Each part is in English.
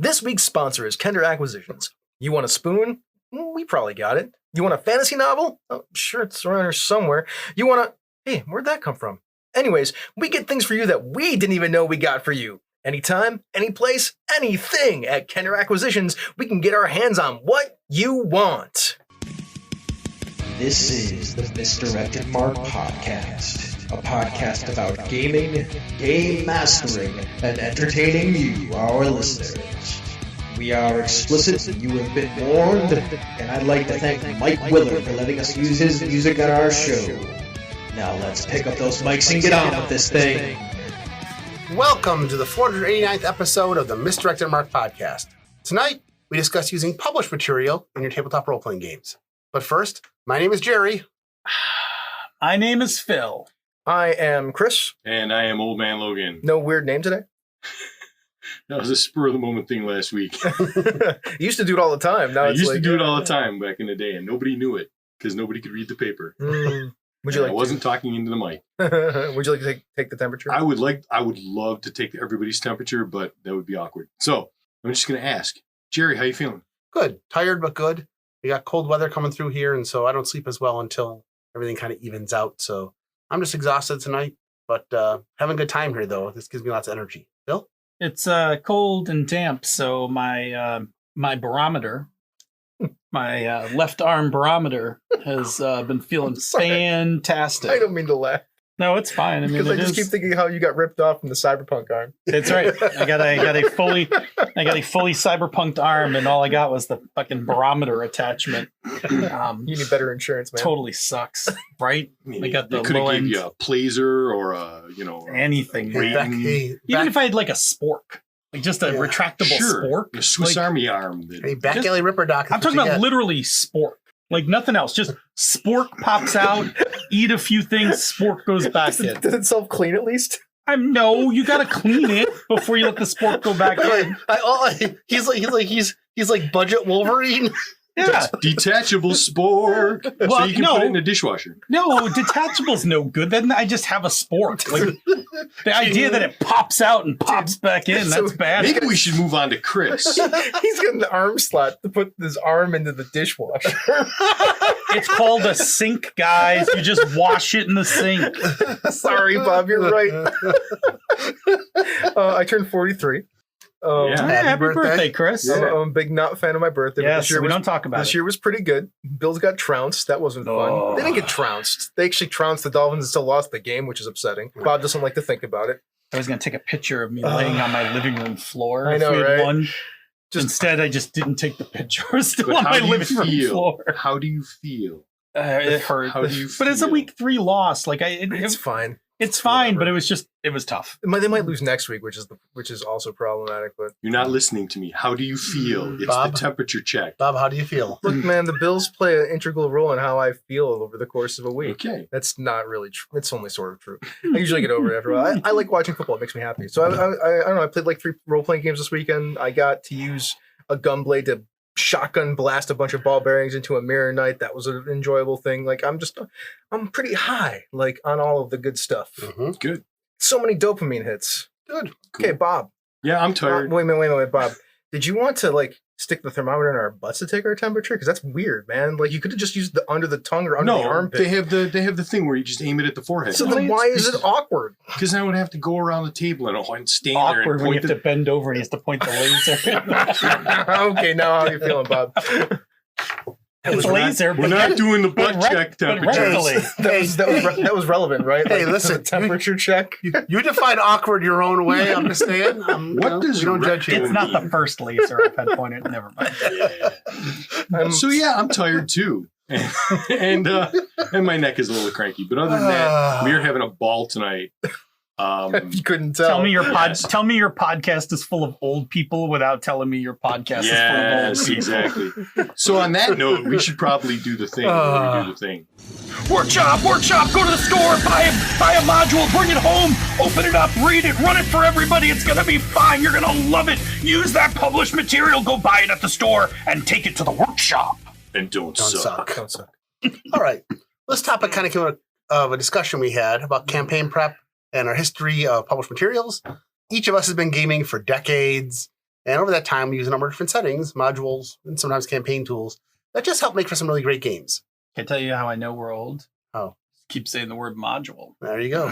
This week's sponsor is Kender Acquisitions. You want a spoon? We probably got it. You want a fantasy novel? Oh, sure, it's around here somewhere. You want hey, where'd that come from? Anyways, we get things for you that we didn't even know we got for you. Anytime, any place, anything. At Kender Acquisitions, we can get our hands on what you want. This is the Misdirected Mark Podcast, a podcast about gaming, game mastering, and entertaining you, our listeners. We are explicit, you have been warned, and I'd like to thank Mike Willard for letting us use his music on our show. Now let's pick up those mics and get on with this thing. Welcome to the 489th episode of the Misdirected Mark Podcast. Tonight, we discuss using published material in your tabletop role-playing games. But first, my name is Jerry. My name is Phil. I am Chris. And I am Old Man Logan. No weird name today? That was a spur-of-the-moment thing last week. You used to do it all the time. Now I it's used to do it all the time back in the day, and nobody knew it because nobody could read the paper. Would you like I wasn't talking into the mic. Would you like to take the temperature? I would love to take everybody's temperature, but that would be awkward. So I'm just going to ask, Jerry, how you feeling? Good. Tired, but good. We got cold weather coming through here, and so I don't sleep as well until everything kind of evens out. So I'm just exhausted tonight, but having a good time here, though. This gives me lots of energy. Bill? It's cold and damp, so my my barometer, my left arm barometer, has been feeling fantastic. I don't mean to laugh. No, it's fine. I mean, Because I just keep thinking how you got ripped off from the cyberpunk arm. It's right. I got a fully cyberpunked arm, and all I got was the fucking barometer attachment. You need better insurance, man. Totally sucks, right? I got the could have low gave end. you a placer or a Anything. rating. Even if I had like a spork, like just a retractable spork, a Swiss Army arm. Hey, back alley ripper doc. I'm talking about literally spork. Like nothing else. Just spork pops out, eat a few things, spork goes back in. Does it self-clean at least? No, you gotta clean it before you let the spork go back in. He's like budget Wolverine. Yeah. Detachable spork. Well, so you can put it in the dishwasher. No, detachable's no good. Then I just have a spork. Like, the idea that it pops out and pops back in, that's bad. Maybe we should move on to Chris. He's got an arm slot to put his arm into the dishwasher. It's called a sink, guys. You just wash it in the sink. Sorry, Bob, you're right. I turned 43. Happy birthday, Chris. I'm a big not fan of my birthday. Yes, we don't talk about it. This year was pretty good. Bills got trounced. That wasn't fun. They didn't get trounced. They actually trounced the Dolphins and still lost the game, which is upsetting. Bob doesn't like to think about it. I was going to take a picture of me laying on my living room floor. I know, if we had right? won. Instead, I just didn't take the picture. I was still But on how my do you living room feel? floor. How do you feel? It hurt. How do you But it's a feel? week 3 loss. Like It's fine. it's fine, whatever. but it was tough. They might lose next week, which is also problematic. But You're not listening to me. How do you feel? It's Bob? the temperature check. Bob, how do you feel? look, man, the Bills play an integral role in how I feel over the course of a week. Okay. That's not really true. It's only sort of true. I usually get over it after a while. I like watching football. It makes me happy. So I don't know. I played like 3 role-playing games this weekend. I got to use a gunblade to shotgun blast a bunch of ball bearings into a mirror knight. That was an enjoyable thing. Like I'm pretty high, like on all of the good stuff. Mm-hmm. Good. So many dopamine hits. Good. Okay, Bob. Yeah, I'm tired. Wait a minute, Bob. Did you want to like stick the thermometer in our butts to take our temperature? Because that's weird, man. Like you could have just used the under the tongue or under the armpit. they have the thing where you just aim it at the forehead. So then why is it awkward? Because I would have to go around the table and stand there Awkward and when you point have to bend over and he has to point the laser. Okay, now how are you feeling, Bob? It's laser. We're not doing the butt check temperature. That was relevant, right? Hey, Like, listen, the temperature check. You define awkward your own way. I'm just saying. What does we don't judge you. It's not the first laser I've had pointed. Never mind. So yeah, I'm tired too. and my neck is a little cranky. But other than that, we're having a ball tonight. You couldn't tell. Tell me your Yes. Tell me your podcast is full of old people without telling me your podcast is full of old people. Exactly. So on that note, we should probably do the thing. Before we do the thing. Workshop, go to the store, buy a module, bring it home, open it up, read it, run it for everybody. It's gonna be fine. You're gonna love it. Use that published material, go buy it at the store, and take it to the workshop. And don't suck. Don't suck. All right. This topic kind of came out of a discussion we had about campaign prep and our history of published materials. Each of us has been gaming for decades, And over that time, we use a number of different settings, modules, and sometimes campaign tools that just help make for some really great games. Can I tell you how I know we're old? Oh. Keep saying the word module. There you go.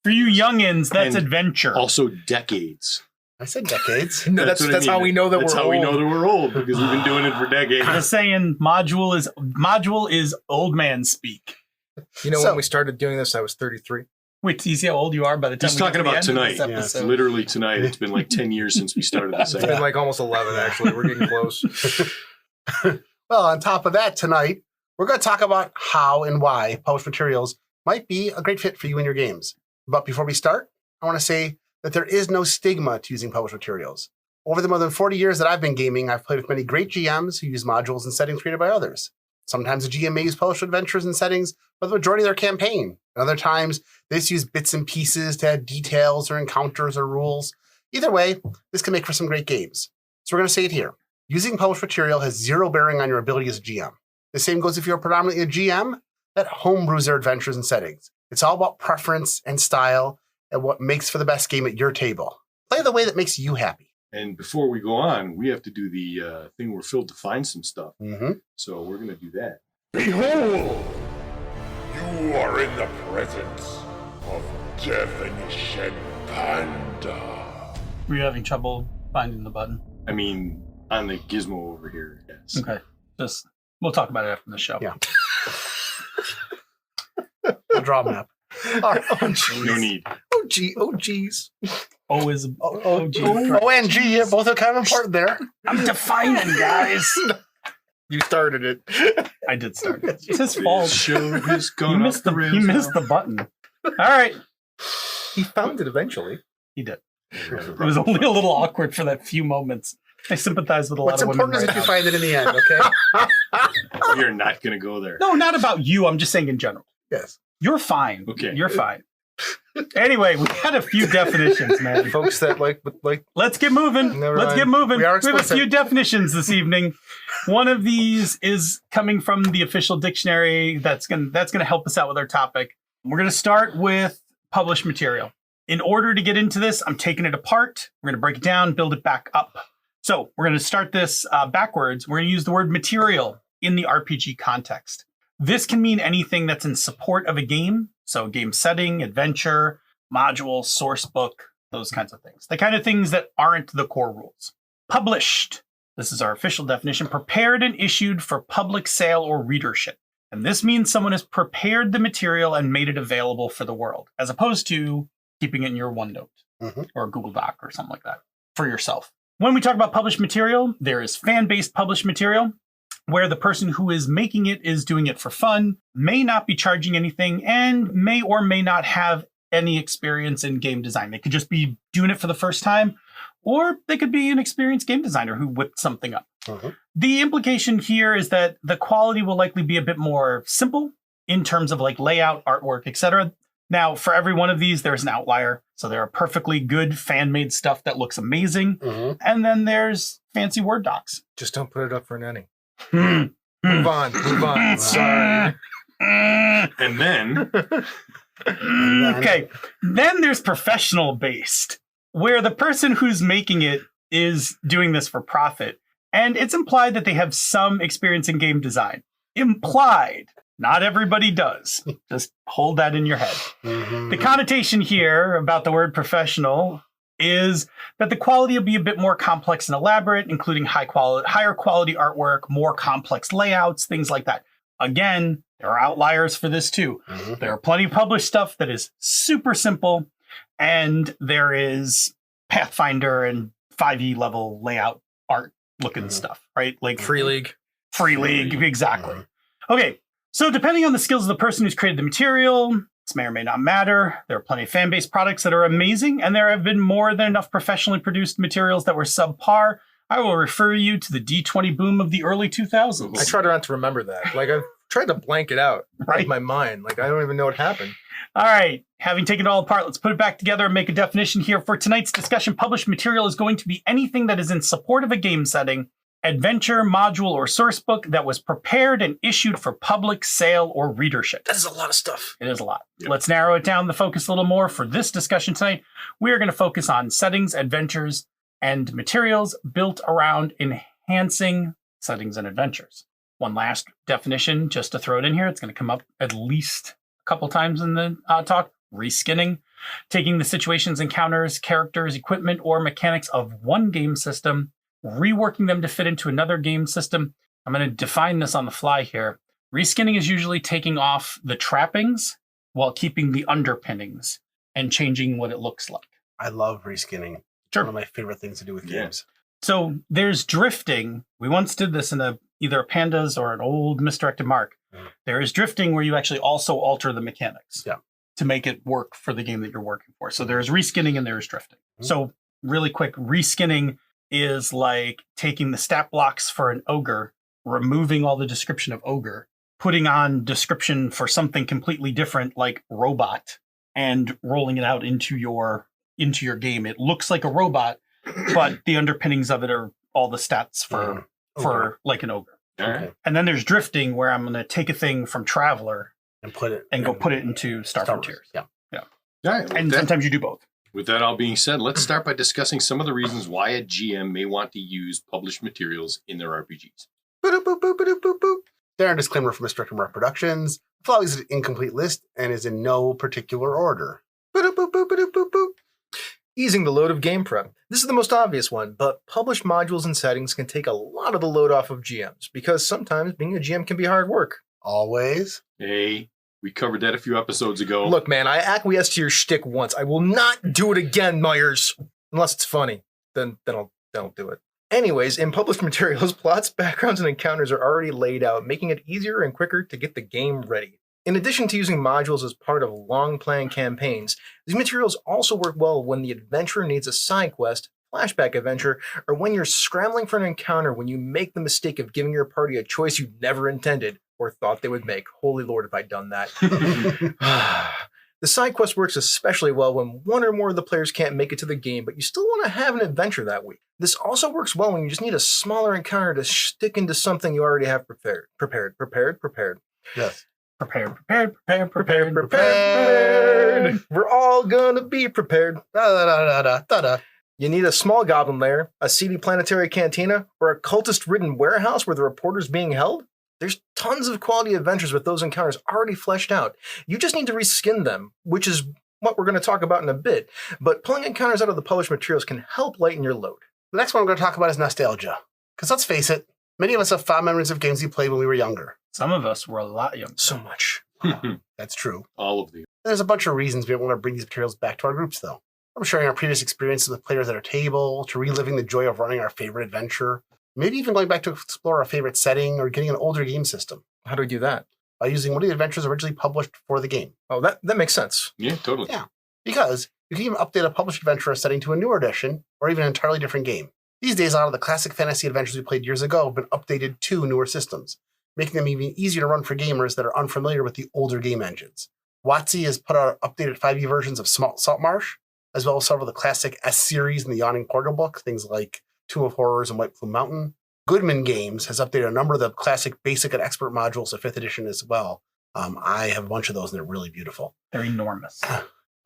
For you youngins, that's And adventure. Also decades. I said decades. No, that's what I mean. how we know that That's we're how we old. know that we're old, because we've been doing it for decades. Just saying module is old man speak. You know, So- when we started doing this, I was 33. Wait, do you see how old you are by the time He's we get talking to the about end of tonight. this Yeah. episode? Literally tonight. It's been like 10 years since we started this. It's been like almost 11, actually. We're getting close. Well, on top of that, tonight, we're going to talk about how and why published materials might be a great fit for you in your games. But before we start, I want to say that there is no stigma to using published materials. Over the more than 40 years that I've been gaming, I've played with many great GMs who use modules and settings created by others. Sometimes a GM may use published adventures and settings for the majority of their campaign. And other times, they just use bits and pieces to add details or encounters or rules. Either way, this can make for some great games. So we're going to say it here. Using published material has zero bearing on your ability as a GM. The same goes if you're predominantly a GM that homebrews their adventures and settings. It's all about preference and style and what makes for the best game at your table. Play the way that makes you happy. And before we go on, we have to do the thing where Phil defines some stuff. Mm-hmm. So we're going to do that. Behold, you are in the presence of Definition Panda. Were you having trouble finding the button? I mean, on the gizmo over here, yes. Okay. We'll talk about it after the show. Yeah. A draw map. All right. Oh, geez. No need. Oh, geez. O is OG. O and G, yeah, both are kind of important there. I'm defining, guys. You started it. I did start it. It's his fault. Show has He gone missed off the rails he missed now. the button. All right. He found it eventually. He did. It was only a little awkward for that few moments. I sympathize with a What's lot of women important is right that you now. find it in the end, okay? We are not going to go there. No, not about you. I'm just saying in general. Yes. You're fine. Okay. You're fine. Anyway, we had a few definitions, man. Folks that like Let's get moving. Never Let's mind. get moving. We are have a explicit. few definitions this evening. One of these is coming from the official dictionary. That's gonna help us out with our topic. We're gonna start with published material. In order to get into this, I'm taking it apart. We're gonna break it down, build it back up. So we're gonna start this backwards. We're gonna use the word material in the RPG context. This can mean anything that's in support of a game. So game setting, adventure, module, source book, those kinds of things. The kind of things that aren't the core rules. Published. This is our official definition. Prepared and issued for public sale or readership. And this means someone has prepared the material and made it available for the world, as opposed to keeping it in your OneNote or a Google Doc or something like that for yourself. When we talk about published material, there is fan-based published material, where the person who is making it is doing it for fun, may not be charging anything, and may or may not have any experience in game design. They could just be doing it for the first time, or they could be an experienced game designer who whipped something up. The implication here is that the quality will likely be a bit more simple in terms of like layout, artwork, etc. Now, for every one of these, there's an outlier. So there are perfectly good fan-made stuff that looks amazing. And then there's fancy Word docs. just don't put it up for an inning. Hmm. Move on. Sorry. And then, Okay. Then there's professional based, where the person who's making it is doing this for profit. And it's implied that they have some experience in game design. Implied. Not everybody does. Just hold that in your head. The connotation here about the word professional is that the quality will be a bit more complex and elaborate, including higher quality artwork, more complex layouts, things like that. Again, there are outliers for this too. There are plenty of published stuff that is super simple, and there is Pathfinder and 5e level layout art looking stuff, right? Like Free League. Free League, exactly. Okay, so depending on the skills of the person who's created the material, this may or may not matter. There are plenty of fan-based products that are amazing, and there have been more than enough professionally produced materials that were subpar. I will refer you to the D20 boom of the early 2000s. I tried not to remember that. Like, I've tried to blank it out Right. in my mind. Like, I don't even know what happened. All right, having taken it all apart, let's put it back together and make a definition here. For tonight's discussion, published material is going to be anything that is in support of a game setting, adventure, module, or source book that was prepared and issued for public sale or readership. That is a lot of stuff. It is a lot. Yep. Let's narrow it down, the focus a little more. For this discussion tonight, we are going to focus on settings, adventures, and materials built around enhancing settings and adventures. One last definition, just to throw it in here, it's going to come up at least a couple times in the talk. Reskinning, taking the situations, encounters, characters, equipment, or mechanics of one game system, reworking them to fit into another game system. I'm going to define this on the fly here. Reskinning is usually taking off the trappings while keeping the underpinnings and changing what it looks like. I love reskinning. Sure. One of my favorite things to do with games. So there's drifting. We once did this in either a Pandas or an old Misdirected Mark. There is drifting where you actually also alter the mechanics to make it work for the game that you're working for. So there's reskinning and there's drifting. So really quick, reskinning is like taking the stat blocks for an ogre, removing all the description of ogre, putting on description for something completely different like robot, and rolling it out into your game. It looks like a robot, but the underpinnings of it are all the stats for like an ogre. Okay. And then there's drifting, where I'm going to take a thing from Traveler And put it into Star Wars. Frontiers. Yeah. All right. And sometimes you do both. With that all being said, let's start by discussing some of the reasons why a GM may want to use published materials in their RPGs. There are disclaimer from Misdirected Mark Productions. The following is an incomplete list and is in no particular order. Easing the load of game prep. This is the most obvious one, but published modules and settings can take a lot of the load off of GMs, because sometimes being a GM can be hard work. Always. Hey, we covered that a few episodes ago. Look, man, I acquiesced to your shtick once. I will not do it again, Myers. Unless it's funny. Then I'll do it. Anyways, in published materials, plots, backgrounds, and encounters are already laid out, making it easier and quicker to get the game ready. In addition to using modules as part of long-playing campaigns, these materials also work well when the adventurer needs a side quest, flashback adventure, or when you're scrambling for an encounter when you make the mistake of giving your party a choice you never intended or thought they would make. Holy Lord, have I done that. The side quest works especially well when one or more of the players can't make it to the game, but you still want to have an adventure that week. This also works well when you just need a smaller encounter to stick into something you already have prepared. Yes. Prepared. We're all gonna be prepared. Da-da-da-da-da-da. You need a small goblin lair, a seedy planetary cantina, or a cultist-ridden warehouse where the reporter's being held? There's tons of quality adventures with those encounters already fleshed out. You just need to reskin them, which is what we're going to talk about in a bit. But pulling encounters out of the published materials can help lighten your load. The next one we're going to talk about is nostalgia. Because let's face it, many of us have fond memories of games we played when we were younger. Some of us were a lot younger. So much. That's true. All of them. There's a bunch of reasons we want to bring these materials back to our groups, though. From sharing our previous experiences with players at our table, to reliving the joy of running our favorite adventure, maybe even going back to explore our favorite setting or getting an older game system. How do we do that? By using one of the adventures originally published for the game. Oh, that makes sense. Yeah, totally. Yeah. Because you can even update a published adventure or setting to a newer edition, or even an entirely different game. These days, a lot of the classic fantasy adventures we played years ago have been updated to newer systems, making them even easier to run for gamers that are unfamiliar with the older game engines. WotC has put out updated 5e versions of Saltmarsh, as well as several of the classic S-series in the Yawning Portal book, things like Tomb of Horrors and White Plume Mountain. Goodman Games has updated a number of the classic basic and expert modules of 5th edition as well. I have a bunch of those, and they're really beautiful. They're enormous.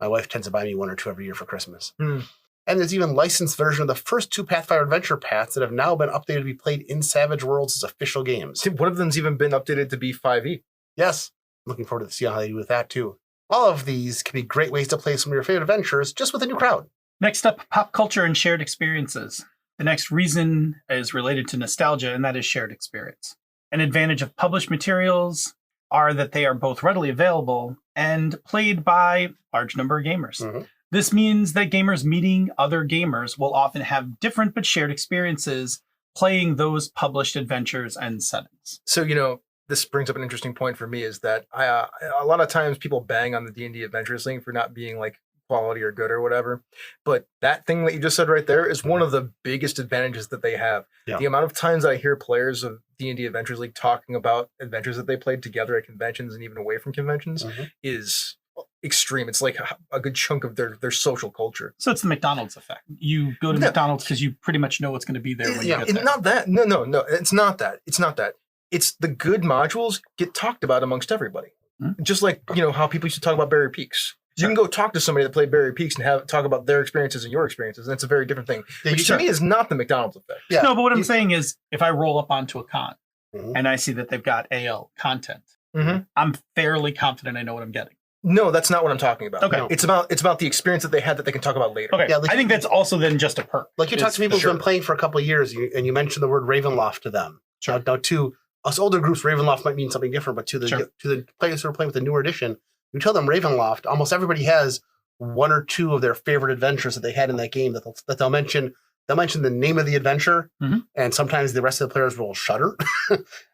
My wife tends to buy me 1 or 2 every year for Christmas. Hmm. And there's even licensed version of the first 2 Pathfinder Adventure paths that have now been updated to be played in Savage Worlds as official games. One of them's even been updated to be 5e. Yes, looking forward to seeing how they do with that too. All of these can be great ways to play some of your favorite adventures just with a new crowd. Next up, pop culture and shared experiences. The next reason is related to nostalgia, and that is shared experience. An advantage of published materials are that they are both readily available and played by a large number of gamers. Mm-hmm. This means that gamers meeting other gamers will often have different but shared experiences playing those published adventures and settings. So, this brings up an interesting point for me, is that a lot of times people bang on the D&D Adventures thing for not being like quality or good or whatever. But that thing that you just said right there is one of the biggest advantages that they have. Yeah. The amount of times I hear players of D&D Adventures League talking about adventures that they played together at conventions and even away from conventions is extreme. It's like a good chunk of their social culture. So it's the McDonald's effect. You go to McDonald's because you pretty much know what's going to be there when you get there. Not that. No. It's not that. It's the good modules get talked about amongst everybody. Just like, how people used to talk about Barrier Peaks. You can go talk to somebody that played Barrier Peaks and talk about their experiences and your experiences, and it's a very different thing. Yeah, Which to me is not the McDonald's effect. Yeah. No, but what I'm saying is, if I roll up onto a con Mhm. and I see that they've got AL content, Mhm. I'm fairly confident I know what I'm getting. No, that's not what I'm talking about. Okay. No. It's about the experience that they had that they can talk about later. Okay, Yeah, like- I think that's also then just a perk. Like you talk It's- to people sure. who've been playing for a couple of years, and you mention the word Ravenloft to them. Sure. Now, to us older groups, Ravenloft might mean something different, but to the Sure. to the players who are playing with the newer edition, you tell them Ravenloft. Almost everybody has one or two of their favorite adventures that they had in that game that they'll mention. They'll mention the name of the adventure, Mhm. and sometimes the rest of the players will shudder,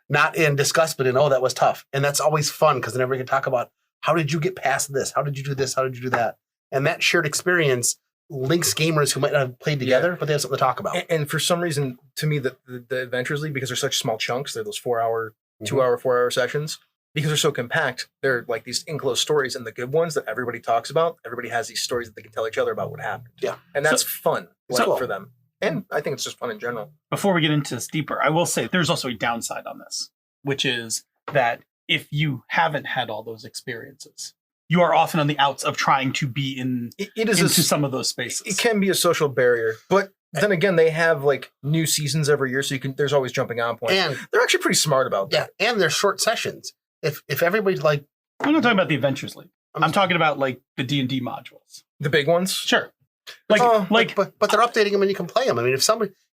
not in disgust, but in that was tough, and that's always fun because then everybody can talk about how did you get past this, how did you do this, how did you do that, and that shared experience links gamers who might not have played together, but they have something to talk about. And for some reason, to me, the Adventures League, because they're such small chunks, they're those 4 hour, Mhm. 2 hour, 4 hour sessions. Because they're so compact, they're like these enclosed stories, and the good ones that everybody talks about. Everybody has these stories that they can tell each other about what happened. Yeah. And that's fun so- for them. And I think it's just fun in general. Before we get into this deeper, I will say there's also a downside on this, which is that if you haven't had all those experiences, you are often on the outs of trying to be It is into a, some of those spaces. it can be a social barrier, but then again, they have like new seasons every year, so there's always jumping on points. And They're actually pretty smart about that. yeah, and they're short sessions. If everybody's like, I'm not talking about the Adventures League. I'm talking about like the D&D modules. The big ones. Sure. Like, Oh, but they're updating them and you can play them. I mean,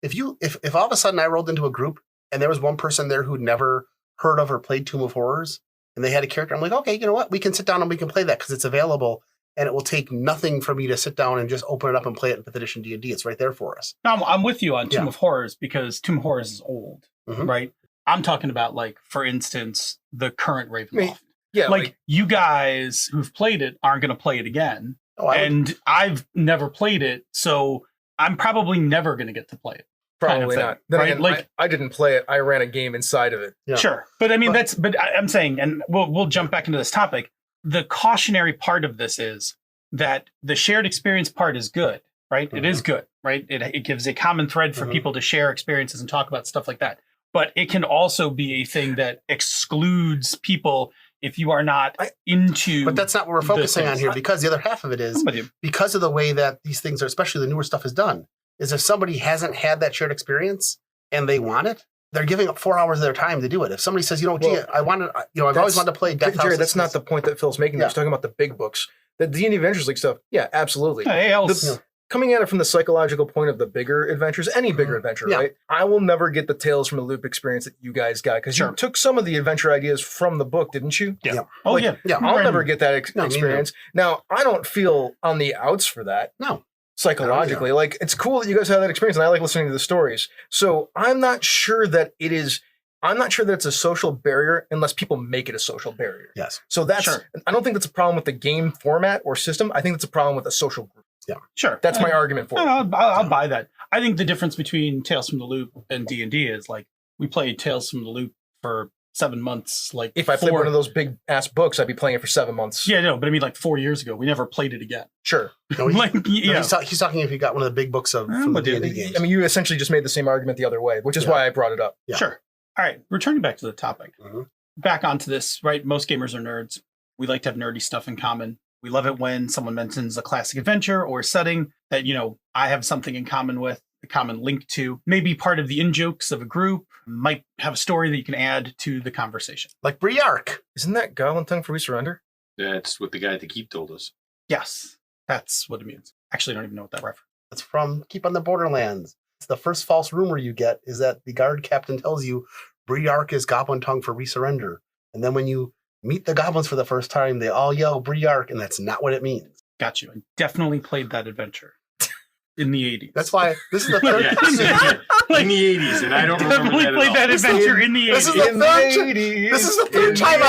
if all of a sudden I rolled into a group and there was one person there who'd never heard of or played Tomb of Horrors and they had a character, I'm like, okay, you know what? We can sit down and we can play that because it's available and it will take nothing for me to sit down and just open it up and play it in 5th edition D&D. It's right there for us. no, I'm with you on Tomb Yeah. of Horrors because Tomb of Horrors is old, Mhm. right? I'm talking about like, for instance, the current Ravenloft. mean, Yeah, like you guys who've played it aren't going to play it again. Oh, I would- And I've never played it, so I'm probably never going to get to play it. kind of probably thing, not. Then right? again, Like- I didn't play it. I ran a game inside of it. Yeah. Sure. But I mean, But- I'm saying, and we'll jump back into this topic. The cautionary part of this is that the shared experience part is good, right? It is good, right? It gives a common thread for Mhm. people to share experiences and talk about stuff like that. But it can also be a thing that excludes people if you are not into. But that's not what we're focusing on things. here because the other half of it is I'm with you. because of the way that these things are, especially the newer stuff is done, is if somebody hasn't had that shared experience and they want it, they're giving up 4 hours of their time to do it. If somebody says, Well, I want to, I've always wanted to play Death House. Jerry, that's not the point that Phil's making. Yeah. He's talking about the big books. The D&D Adventures League stuff, yeah, absolutely. AL's Coming at it from the psychological point of the bigger adventures, any bigger adventure, Yeah. right? I will never get the Tales from the Loop experience that you guys got because Sure. you took some of the adventure ideas from the book, didn't you? Yeah. Oh, Like, yeah. Yeah. I'll Right. never get that No, me neither. experience. Now, I don't feel on the outs for that. No. Psychologically. Like, it's cool that you guys have that experience, and I like listening to the stories. So I'm not sure that it's a social barrier unless people make it a social barrier. Yes. So that's, Sure. I don't think that's a problem with the game format or system. I think it's a problem with the social group. Sure. That's my argument for it. I'll buy that. I think the difference between Tales from the Loop and D&D is like we played Tales from the Loop for 7 months. Like If I played one of those big ass books, I'd be playing it for 7 months. Yeah, no, but I mean like 4 years ago, we never played it again. Sure. No, he- Like, no, yeah, he's talking if you got one of the big books from the but dude, D&D games. I mean, you essentially just made the same argument the other way, which is Yeah. why I brought it up. Yeah. Sure. All right, returning back to the topic. Mhm. Back onto this, right? Most gamers are nerds. We like to have nerdy stuff in common. We love it when someone mentions a classic adventure or setting that, I have something in common with, a common link to, maybe part of the in-jokes of a group, might have a story that you can add to the conversation. Like Briark. Isn't that Goblin Tongue for We Surrender? That's what the guy at the Keep told us. Yes, that's what it means. Actually, I don't even know what that reference. That's from Keep on the Borderlands. It's the first false rumor you get is that the guard captain tells you Briark is Goblin Tongue for Resurrender. And then when you meet the goblins for the first time, they all yell Briark, and that's not what it means. Got you. I definitely played that adventure in the 80s. That's why this is the third. Yeah, in the 80s, and I don't remember Definitely that at played all. that adventure in the 80s. This is the This is the third time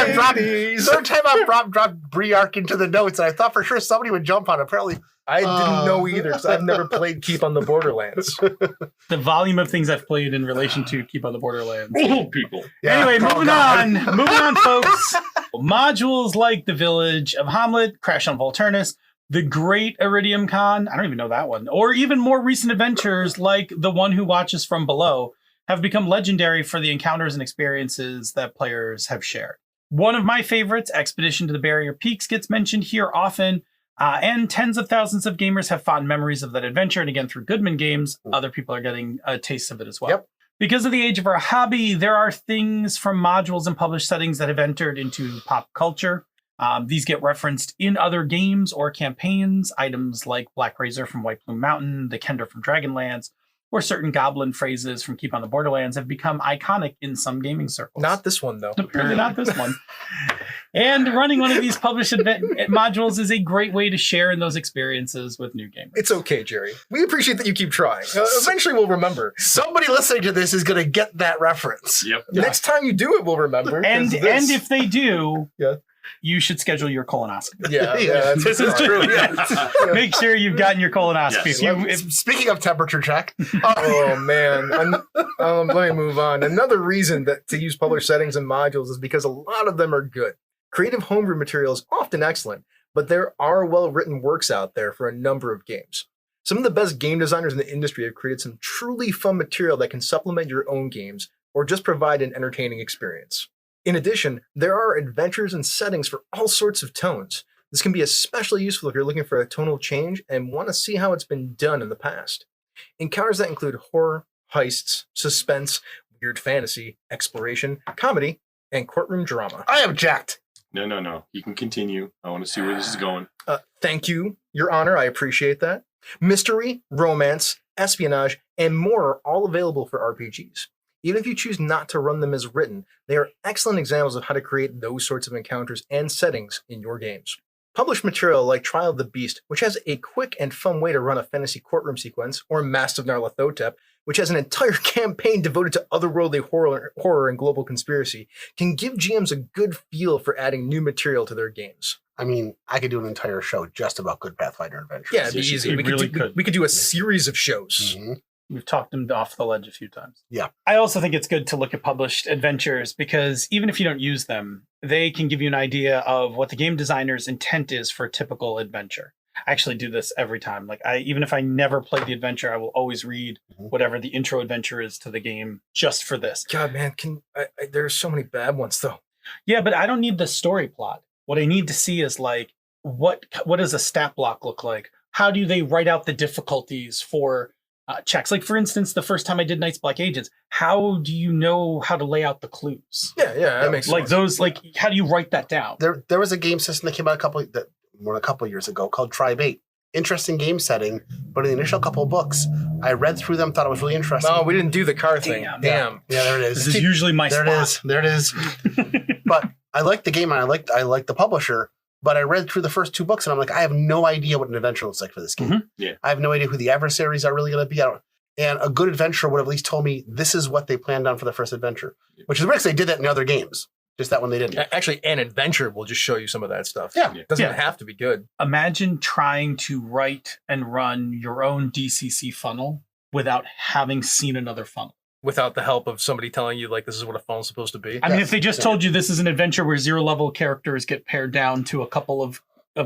I've dropped Briark into the notes, and I thought for sure somebody would jump on it. Apparently, I didn't know either because I've never played Keep on the Borderlands. The volume of things I've played in relation to Keep on the Borderlands. Old people. yeah. Anyway, Oh, moving God. moving on, folks. Modules like the Village of Hamlet, Crash on Volturnus, the Great Iridium Con, I don't even know that one, or even more recent adventures like The One Who Watches from Below have become legendary for the encounters and experiences that players have shared. One of my favorites, Expedition to the Barrier Peaks, gets mentioned here often, And tens of thousands of gamers have fond memories of that adventure. And again, through Goodman Games, other people are getting a taste of it as well. Yep. Because of the age of our hobby, there are things from modules and published settings that have entered into pop culture. These get referenced in other games or campaigns. Items like Black Razor from White Plume Mountain, the Kender from Dragonlance, or certain goblin phrases from Keep on the Borderlands have become iconic in some gaming circles. Not this one, though. Apparently not this one. And running one of these published modules is a great way to share in those experiences with new gamers. It's okay, Jerry. We appreciate that you keep trying. Eventually we'll remember. Somebody listening to this is going to get that reference. Yep. Next time you do it, we'll remember. And 'cause this- if they do, Yeah. you should schedule your colonoscopy. Yeah, that's This is true. Yeah. Make sure you've gotten your colonoscopy. Yes. Speaking of temperature check, Oh man, let me move on. Another reason that to use published settings and modules is because a lot of them are good. Creative homebrew material is often excellent, but there are well-written works out there for a number of games. Some of the best game designers in the industry have created some truly fun material that can supplement your own games or just provide an entertaining experience. In addition, there are adventures and settings for all sorts of tones. This can be especially useful if you're looking for a tonal change and want to see how it's been done in the past. Encounters that include horror, heists, suspense, weird fantasy, exploration, comedy, and courtroom drama. I object. No. You can continue. I want to see where this is going. Thank you, Your Honor. I appreciate that. Mystery, romance, espionage, and more are all available for RPGs. Even if you choose not to run them as written, they are excellent examples of how to create those sorts of encounters and settings in your games. Published material like Trial of the Beast, which has a quick and fun way to run a fantasy courtroom sequence, or Mask of Nyarlathotep, which has an entire campaign devoted to otherworldly horror and global conspiracy, can give GMs a good feel for adding new material to their games. I mean, I could do an entire show just about good Pathfinder adventures. Yeah, it'd be Yes, easy. you We really could, could. we could do a series of shows. Mhm. We've talked them off the ledge a few times. Yeah. I also think it's good to look at published adventures because even if you don't use them, they can give you an idea of what the game designer's intent is for a typical adventure. I actually do this every time. Even if I never play the adventure, I will always read whatever the intro adventure is to the game just for this. God, man, there's so many bad ones, though. Yeah, but I don't need the story plot. What I need to see is what does a stat block look like? How do they write out the difficulties for checks? Like, for instance, the first time I did Knights Black Agents, how do you know how to lay out the clues? Yeah, that makes sense. How do you write that down? There was a game system that came out a couple years ago called Tribe 8. Interesting game setting, but in the initial couple of books, I read through them, thought it was really interesting. Oh, we didn't do the car thing. Damn. Yeah, there it is. This is usually my There spot. it is. But I liked the game and I liked the publisher. But I read through the first two books and I'm like, I have no idea what an adventure looks like for this game. Mhm. Yeah. I have no idea who the adversaries are really going to be. And a good adventurer would have at least told me this is what they planned on for the first adventure, which is weird because they did that in other games. Just that one they didn't. Actually, an adventure will just show you some of that stuff. Yeah. It doesn't have to be good. Imagine trying to write and run your own DCC funnel without having seen another funnel. Without the help of somebody telling you, this is what a funnel's supposed to be. I mean, if they just told you this is an adventure where 0-level characters get pared down to a couple of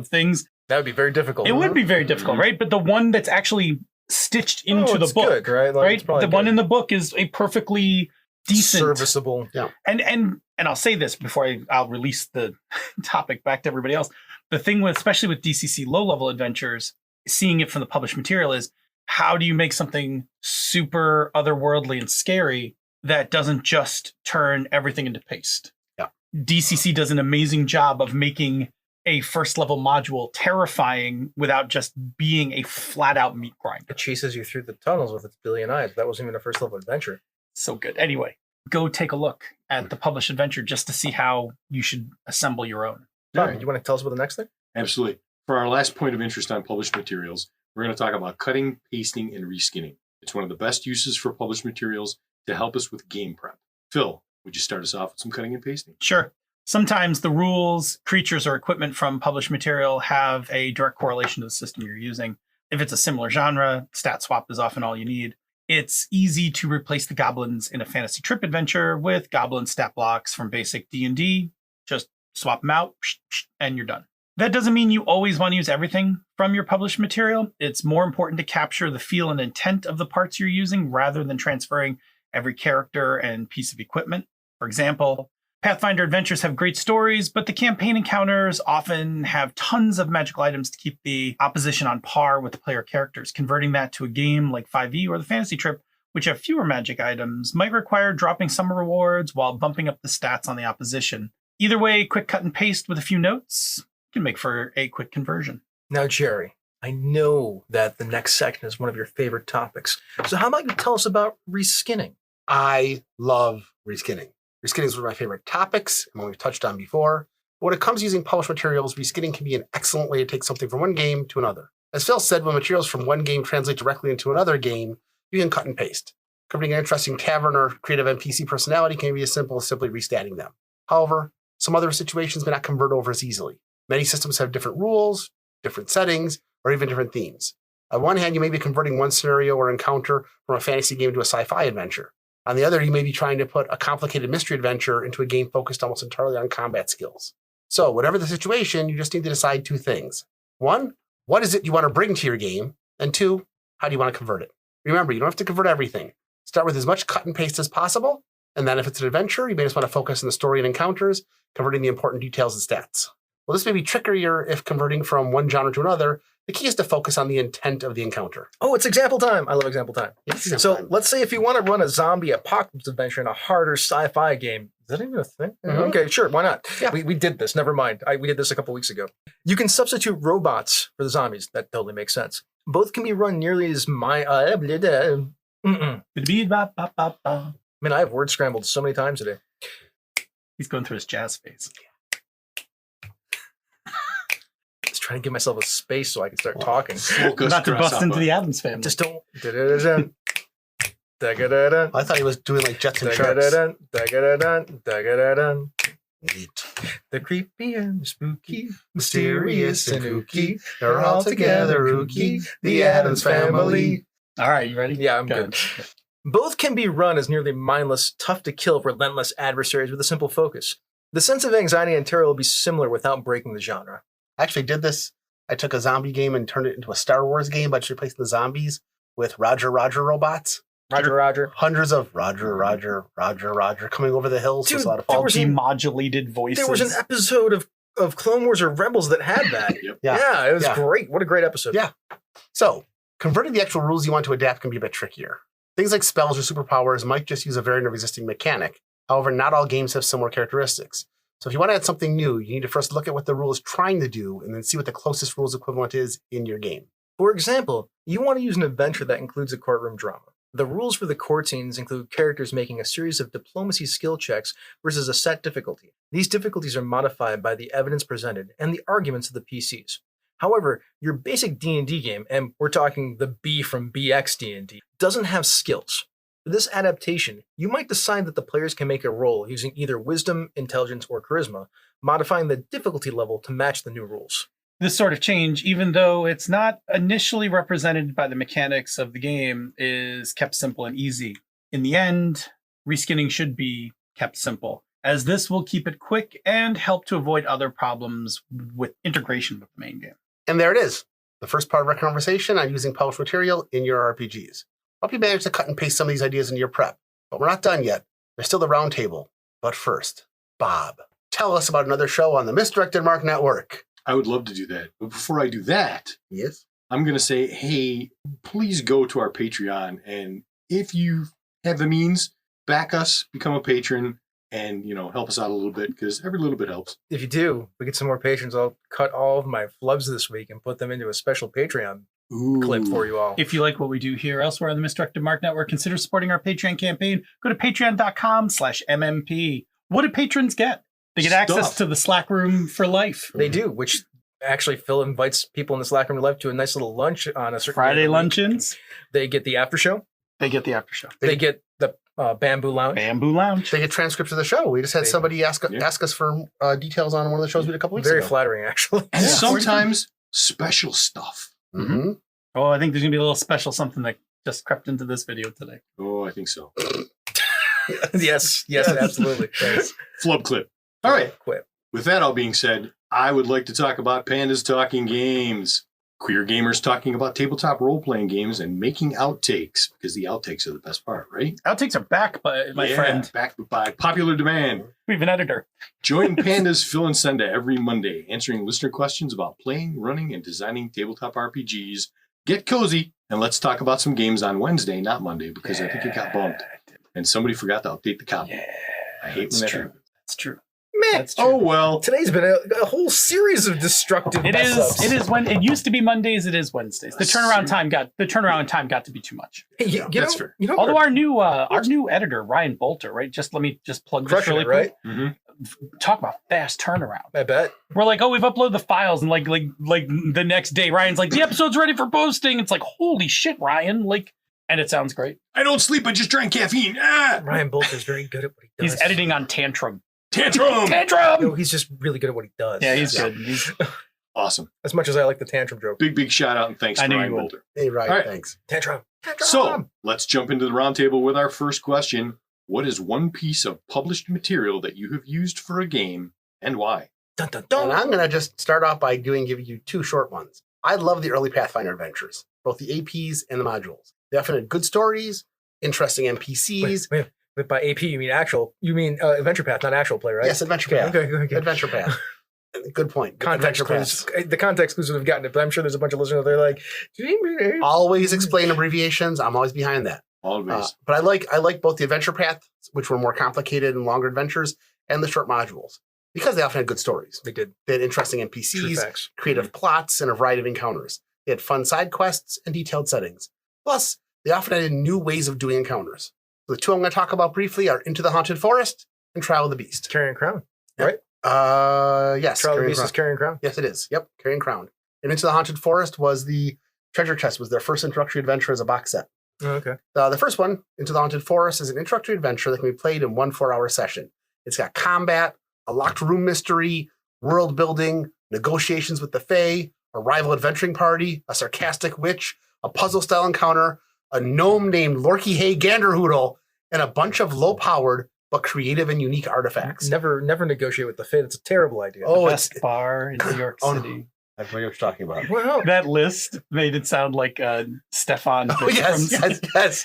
things, That would be very difficult. it would be very difficult, right? But the one that's actually stitched into the it's book, good, right? right? It's probably The one good. in the book is a perfectly decent, serviceable. and I'll say this before I'll release the topic back to everybody else. The thing with, especially with DCC low-level adventures, seeing it from the published material is how do you make something super otherworldly and scary that doesn't just turn everything into paste? Yeah. DCC does an amazing job of making a first level module terrifying without just being a flat out meat grinder. It chases you through the tunnels with its billion eyes. That wasn't even a first level adventure. So good. Anyway, go take a look at the published adventure just to see how you should assemble your own. Tom, you want to tell us about the next thing? Absolutely. For our last point of interest on published materials, we're going to talk about cutting, pasting, and reskinning. It's one of the best uses for published materials to help us with game prep. Phil, would you start us off with some cutting and pasting? Sure. Sometimes the rules, creatures, or equipment from published material have a direct correlation to the system you're using. If it's a similar genre, stat swap is often all you need. It's easy to replace the goblins in a fantasy trip adventure with goblin stat blocks from basic D&D. Just swap them out, and you're done. That doesn't mean you always want to use everything from your published material. It's more important to capture the feel and intent of the parts you're using rather than transferring every character and piece of equipment. For example, Pathfinder adventures have great stories, but the campaign encounters often have tons of magical items to keep the opposition on par with the player characters. Converting that to a game like 5e or the Fantasy Trip, which have fewer magic items, might require dropping some rewards while bumping up the stats on the opposition. Either way, quick cut and paste with a few notes can make for a quick conversion. Now, Jerry, I know that the next section is one of your favorite topics. So how about you tell us about reskinning? I love reskinning. Reskinning is one of my favorite topics, and one we've touched on before. But when it comes to using published materials, reskinning can be an excellent way to take something from one game to another. As Phil said, when materials from one game translate directly into another game, you can cut and paste. Converting an interesting tavern or creative NPC personality can be as simple as simply restatting them. However, some other situations may not convert over as easily. Many systems have different rules, different settings, or even different themes. On one hand, you may be converting one scenario or encounter from a fantasy game to a sci-fi adventure. On the other, you may be trying to put a complicated mystery adventure into a game focused almost entirely on combat skills. So, whatever the situation, you just need to decide two things. One, what is it you want to bring to your game? And two, how do you want to convert it? Remember, you don't have to convert everything. Start with as much cut and paste as possible, and then if it's an adventure, you may just want to focus on the story and encounters, converting the important details and stats. Well, this may be trickier if converting from one genre to another. The key is to focus on the intent of the encounter. Oh, it's example time. I love example time. Yes, So let's say if you want to run a zombie apocalypse adventure in a harder sci-fi game, is that even a thing? Mhm. Okay, sure, why not? Yeah. We did this. Never mind. We did this a couple weeks ago. You can substitute robots for the zombies. That totally makes sense. Both can be run nearly as Man, I have word scrambled so many times today. He's going through his jazz phase. Just trying to give myself a space so I can start talking. Focus, Not to bust into grasshopper. the Addams family. Just don't. Da-da-da-dun. Da-ga-da-dun. I thought he was doing like Jets and Sharks. Da-ga-da-dun. Da-ga-da-dun. Da-ga-da-dun. Neat. The creepy and the spooky, Mysterious and kooky, they're all together kooky, the Addams family. All right, you ready? Yeah, I'm Go good. ahead. Both can be run as nearly mindless, tough-to-kill, relentless adversaries with a simple focus. The sense of anxiety and terror will be similar without breaking the genre. I actually did this. I took a zombie game and turned it into a Star Wars game by just replacing the zombies with Roger robots. Roger. Hundreds of Roger coming over the hills. Dude, It was a lot of there fun. was Demodulated voices. There was an episode of Clone Wars or Rebels that had that. Yep. Yeah. It was Yeah. great. What a great episode. Yeah. So, converting the actual rules you want to adapt can be a bit trickier. Things like spells or superpowers might just use a variant of existing mechanic. However, not all games have similar characteristics. So if you want to add something new, you need to first look at what the rule is trying to do and then see what the closest rules equivalent is in your game. For example, you want to use an adventure that includes a courtroom drama. The rules for the court scenes include characters making a series of diplomacy skill checks versus a set difficulty. These difficulties are modified by the evidence presented and the arguments of the PCs. However, your basic D&D game, and we're talking the B from BX D&D, doesn't have skills. For this adaptation, you might decide that the players can make a roll using either wisdom, intelligence, or charisma, modifying the difficulty level to match the new rules. This sort of change, even though it's not initially represented by the mechanics of the game, is kept simple and easy. In the end, reskinning should be kept simple, as this will keep it quick and help to avoid other problems with integration with the main game. And there it is. The first part of our conversation on using published material in your RPGs. Hope you managed to cut and paste some of these ideas into your prep. But we're not done yet. There's still the roundtable. But first, Bob, tell us about another show on the Misdirected Mark Network. I would love to do that. But before I do that, Yes? I'm going to say, hey, please go to our Patreon. And if you have the means, back us, become a patron, and, help us out a little bit, because every little bit helps. If you do, we get some more patrons. I'll cut all of my flubs this week and put them into a special Patreon clip for you all. If you like what we do here elsewhere on the Misdirected Mark Network, consider supporting our Patreon campaign. Go to patreon.com/MMP. What do patrons get? They get access Stuff. to the Slack room for life. They do, which actually Phil invites people in the Slack room live to a nice little lunch on a certain Friday day of the week. luncheons. They get the after show. They get the after show. They get the bamboo lounge. Bamboo Lounge. They get transcripts of the show. We just had They- somebody ask us for details on one of the shows we did a couple weeks Very ago. flattering, actually. And Yeah. sometimes special stuff. Mm-hmm. Oh, I think there's going to be a little special something that just crept into this video today. Oh, I think so. yes, absolutely. Thanks. Flub clip. All right. Quit. With that all being said, I would like to talk about Pandas Talking Games. Queer gamers talking about tabletop role-playing games and making outtakes, because the outtakes are the best part, right? Outtakes are back, my friend. Back by popular demand. We have an editor. Join Panda's Phil and Senda every Monday, answering listener questions about playing, running, and designing tabletop RPGs. Get cozy, and let's talk about some games on Wednesday, not Monday, because I think it got bumped. And somebody forgot to update the copy. Yeah, I hate when that true. happens. That's true. Man, That's true. Oh, well. today's been a whole series of destructive It mess-ups. is when it used to be Mondays. It is Wednesdays. The turnaround time got to be too much. Hey, That's fair. You know, Although our new editor Ryan Bolter, right? Let me plug this crushing really it, right? quick. Mm-hmm. Talk about fast turnaround. I bet. We're like, oh, we've uploaded the files, and like the next day, Ryan's like, the episode's ready for posting. It's like, holy shit, Ryan! And it sounds great. I don't sleep. I just drank caffeine. Ah! Ryan Bolter's very good at what he does. He's editing on Tantrum. Tantrum! No, he's just really good at what he does. Yeah, he's good. He's Awesome. As much as I like the tantrum joke. Big shout out and thanks I to knew Ryan you would. Bolter. Hey, Ryan, All right. thanks. Tantrum. So let's jump into the roundtable with our first question. What is one piece of published material that you have used for a game and why? Dun, dun, And dun. I'm going to just start off by giving you two short ones. I love the early Pathfinder adventures, both the APs and the modules. They often had good stories, interesting NPCs. Wait, by AP, you mean Adventure Path, not actual play, right? Yes, Adventure Path. Okay. Adventure Path. Good point. Context Adventure Paths. clues. The context clues would have gotten it, but I'm sure there's a bunch of listeners out there like, Always explain abbreviations. I'm always behind that. Always. But I like both the Adventure Paths, which were more complicated and longer adventures, and the short modules, because they often had good stories. They did. They had interesting True NPCs, facts. creative plots, and a variety of encounters. They had fun side quests and detailed settings. Plus, they often added new ways of doing encounters. The two I'm going to talk about briefly are Into the Haunted Forest and Trial of the Beast. Carrying Crown, right? Yes. Trial of the Carrion Beast Crown. is Carrying Crown. Yes, it is. Yep, Carrion Crown. And Into the Haunted Forest was the treasure chest, was their first introductory adventure as a box set. Oh, okay. The first one, Into the Haunted Forest, is an introductory adventure that can be played in 1 4-hour session. It's got combat, a locked room mystery, world building, negotiations with the Fae, a rival adventuring party, a sarcastic witch, a puzzle-style encounter, a gnome named Lorky Hay Ganderhoodle, and a bunch of low-powered but creative and unique artifacts. Never negotiate with the Fae. That's a terrible idea. Oh, Best bar in New York Oh, no. City. I forget what you're talking about. Well, That list made it sound like Stefan. Oh, yes.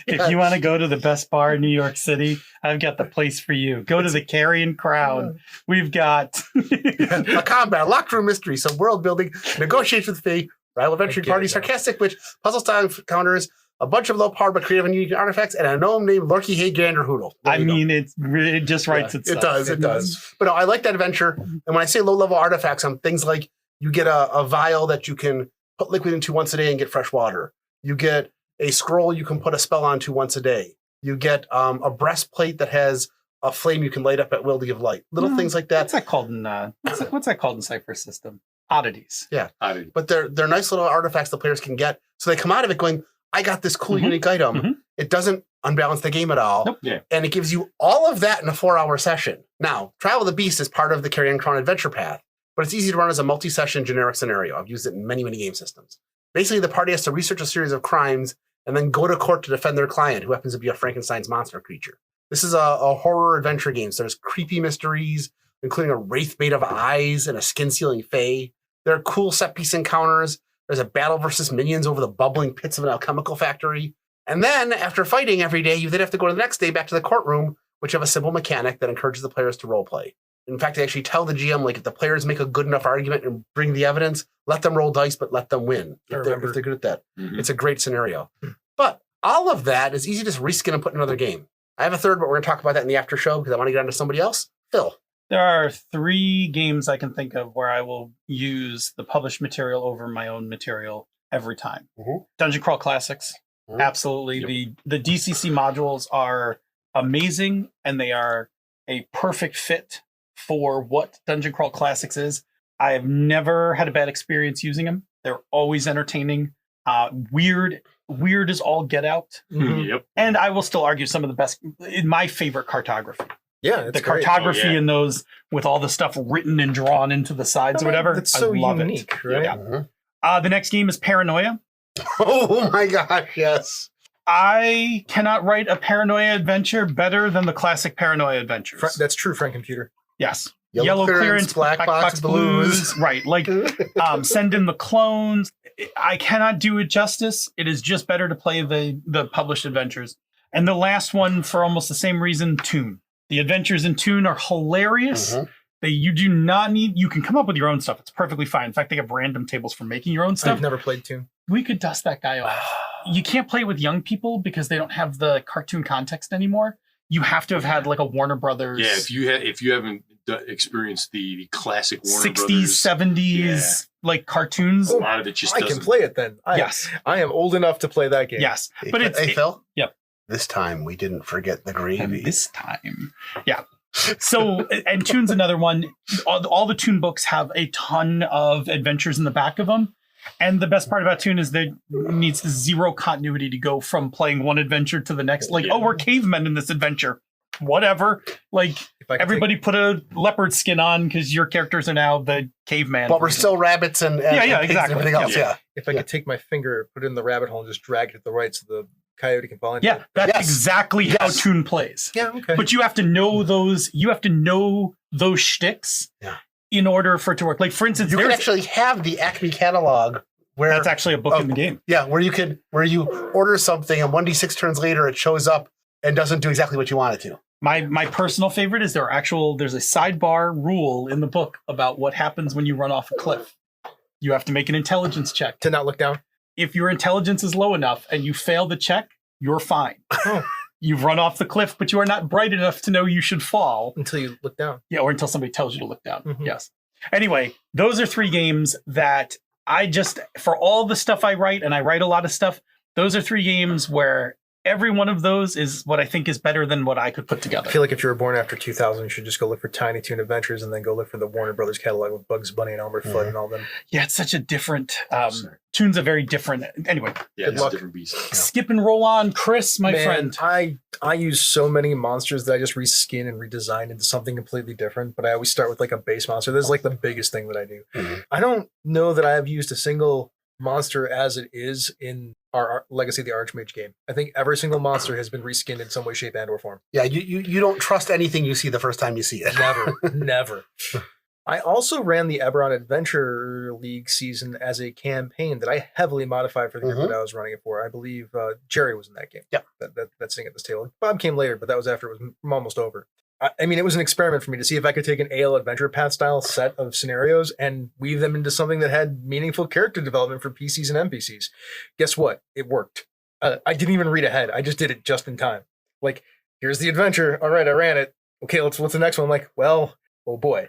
If you want to go to the best bar in New York City, I've got the place for you. Go to the Carrion Crown. We've got A combat, a locked room mystery, some world building, negotiations with the Fae, rival adventuring get party, it now. sarcastic witch, puzzle-style encounters, a bunch of low-powered but creative and unique artifacts, and a gnome named Lorky Hay Ganderhoodle. There I you go. mean, it just writes Yeah, itself. It does. But no, I like that adventure. And when I say low-level artifacts, I'm things like you get a vial that you can put liquid into once a day and get fresh water. You get a scroll you can put a spell onto once a day. You get a breastplate that has a flame you can light up at will to give light. Little things like that. What's that called in what's that called in Cypher System? Oddities. But they're nice little artifacts the players can get. So they come out of it going, I got this cool, unique item. Mhm. It doesn't unbalance the game at all. Nope. Yeah. And it gives you all of that in a 4-hour session. Now, Trial of the Beast is part of the Carrion Crown Adventure Path, but it's easy to run as a multi-session generic scenario. I've used it in many, many game systems. Basically, the party has to research a series of crimes and then go to court to defend their client, who happens to be a Frankenstein's monster creature. This is a horror adventure game. So there's creepy mysteries, including a wraith made of eyes and a skin-sealing fae. There are cool set-piece encounters. There's a battle versus minions over the bubbling pits of an alchemical factory. And then, after fighting every day, you then have to go to the next day back to the courtroom, which have a simple mechanic that encourages the players to roleplay. In fact, they actually tell the GM, like, if the players make a good enough argument and bring the evidence, let them roll dice, but let them win if they're good at that. Mhm. It's a great scenario. But all of that is easy to just reskin and put in another game. I have a third, but we're going to talk about that in the after show because I want to get on to somebody else. Phil. There are 3 games I can think of where I will use the published material over my own material every time. Mhm. Dungeon Crawl Classics. Mhm. Absolutely. Yep. The DCC modules are amazing, and they are a perfect fit for what Dungeon Crawl Classics is. I have never had a bad experience using them. They're always entertaining. Weird as all get out. Mhm. Yep. And I will still argue some of the best, in my favorite cartography. Yeah, it's The great. cartography Oh, yeah. in those with all the stuff written and drawn into the sides or whatever. It's so I love unique, it. right? Yeah. The next game is Paranoia. Oh my gosh, yes. I cannot write a Paranoia adventure better than the classic Paranoia adventures. That's true, Frank Computer. Yes. Yellow clearance, black box blues. Right. Like, send in the clones. I cannot do it justice. It is just better to play the published adventures. And the last one, for almost the same reason, Toon. The adventures in Toon are hilarious. You do not need, you can come up with your own stuff. It's perfectly fine. In fact, they have random tables for making your own stuff. I've never played Toon. We could dust that guy off. You can't play it with young people because they don't have the cartoon context anymore. You have to have had like a Warner Brothers. Yeah, if you haven't experienced the classic Warner 60s, Brothers 70s like cartoons. a lot of it just I doesn't. can play it then. Yes. I am old enough to play that game. Yes. Hey, But it's Phil? Yep. This time we didn't forget the gravy. And this time. Yeah. So, and Toon's another one. All the Toon books have a ton of adventures in the back of them. And the best part about Toon is there needs zero continuity to go from playing one adventure to the next. Like, oh, we're cavemen in this adventure. Whatever. Like, everybody put a leopard skin on because your characters are now the caveman. But we're still rabbits and pigs exactly. and everything else. Yeah. If I could take my finger, put it in the rabbit hole, and just drag it to the right so the coyote can fall into Yeah, it. that's exactly how Toon plays. Yeah, okay. But you have to know those. You have to know those shticks in order for it to work. Like, for instance, You can actually have the Acme catalog where that's actually a book in the game. Yeah, where you order something and 1d6 turns later it shows up and doesn't do exactly what you want it to. My personal favorite is there's a sidebar rule in the book about what happens when you run off a cliff. You have to make an intelligence check. To not look down? If your intelligence is low enough and you fail the check, you're fine. You've run off the cliff, but you are not bright enough to know you should fall. Until you look down. Yeah, or until somebody tells you to look down. Mhm. Yes. Anyway, those are 3 games that for all the stuff I write, and I write a lot of stuff, those are 3 games where every one of those is what I think is better than what I could put together. I feel like if you were born after 2000, you should just go look for Tiny Toon Adventures and then go look for the Warner Brothers catalog with Bugs Bunny and Elmer Fudd and all them. Yeah, it's such a different... Toon's a very different... Anyway. Yeah, Good it's luck. a different beast. Skip and roll on, Chris, my friend. I use so many monsters that I just reskin and redesign into something completely different, but I always start with like a base monster. This is like the biggest thing that I do. I don't know that I have used a single monster as it is in our Legacy of the Archmage game. I think every single monster has been reskinned in some way, shape, and or form. Yeah, you don't trust anything you see the first time you see it. Never. I also ran the Eberron Adventure League season as a campaign that I heavily modified for the group that I was running it for. I believe Jerry was in that game. Yeah. That's sitting at this table. Bob came later, but that was after it was almost over. I mean, it was an experiment for me to see if I could take an AL Adventure Path style set of scenarios and weave them into something that had meaningful character development for PCs and NPCs. Guess what? It worked. I didn't even read ahead. I just did it just in time. Like, here's the adventure. All right, I ran it. Okay, what's the next one? I'm like, well, oh boy,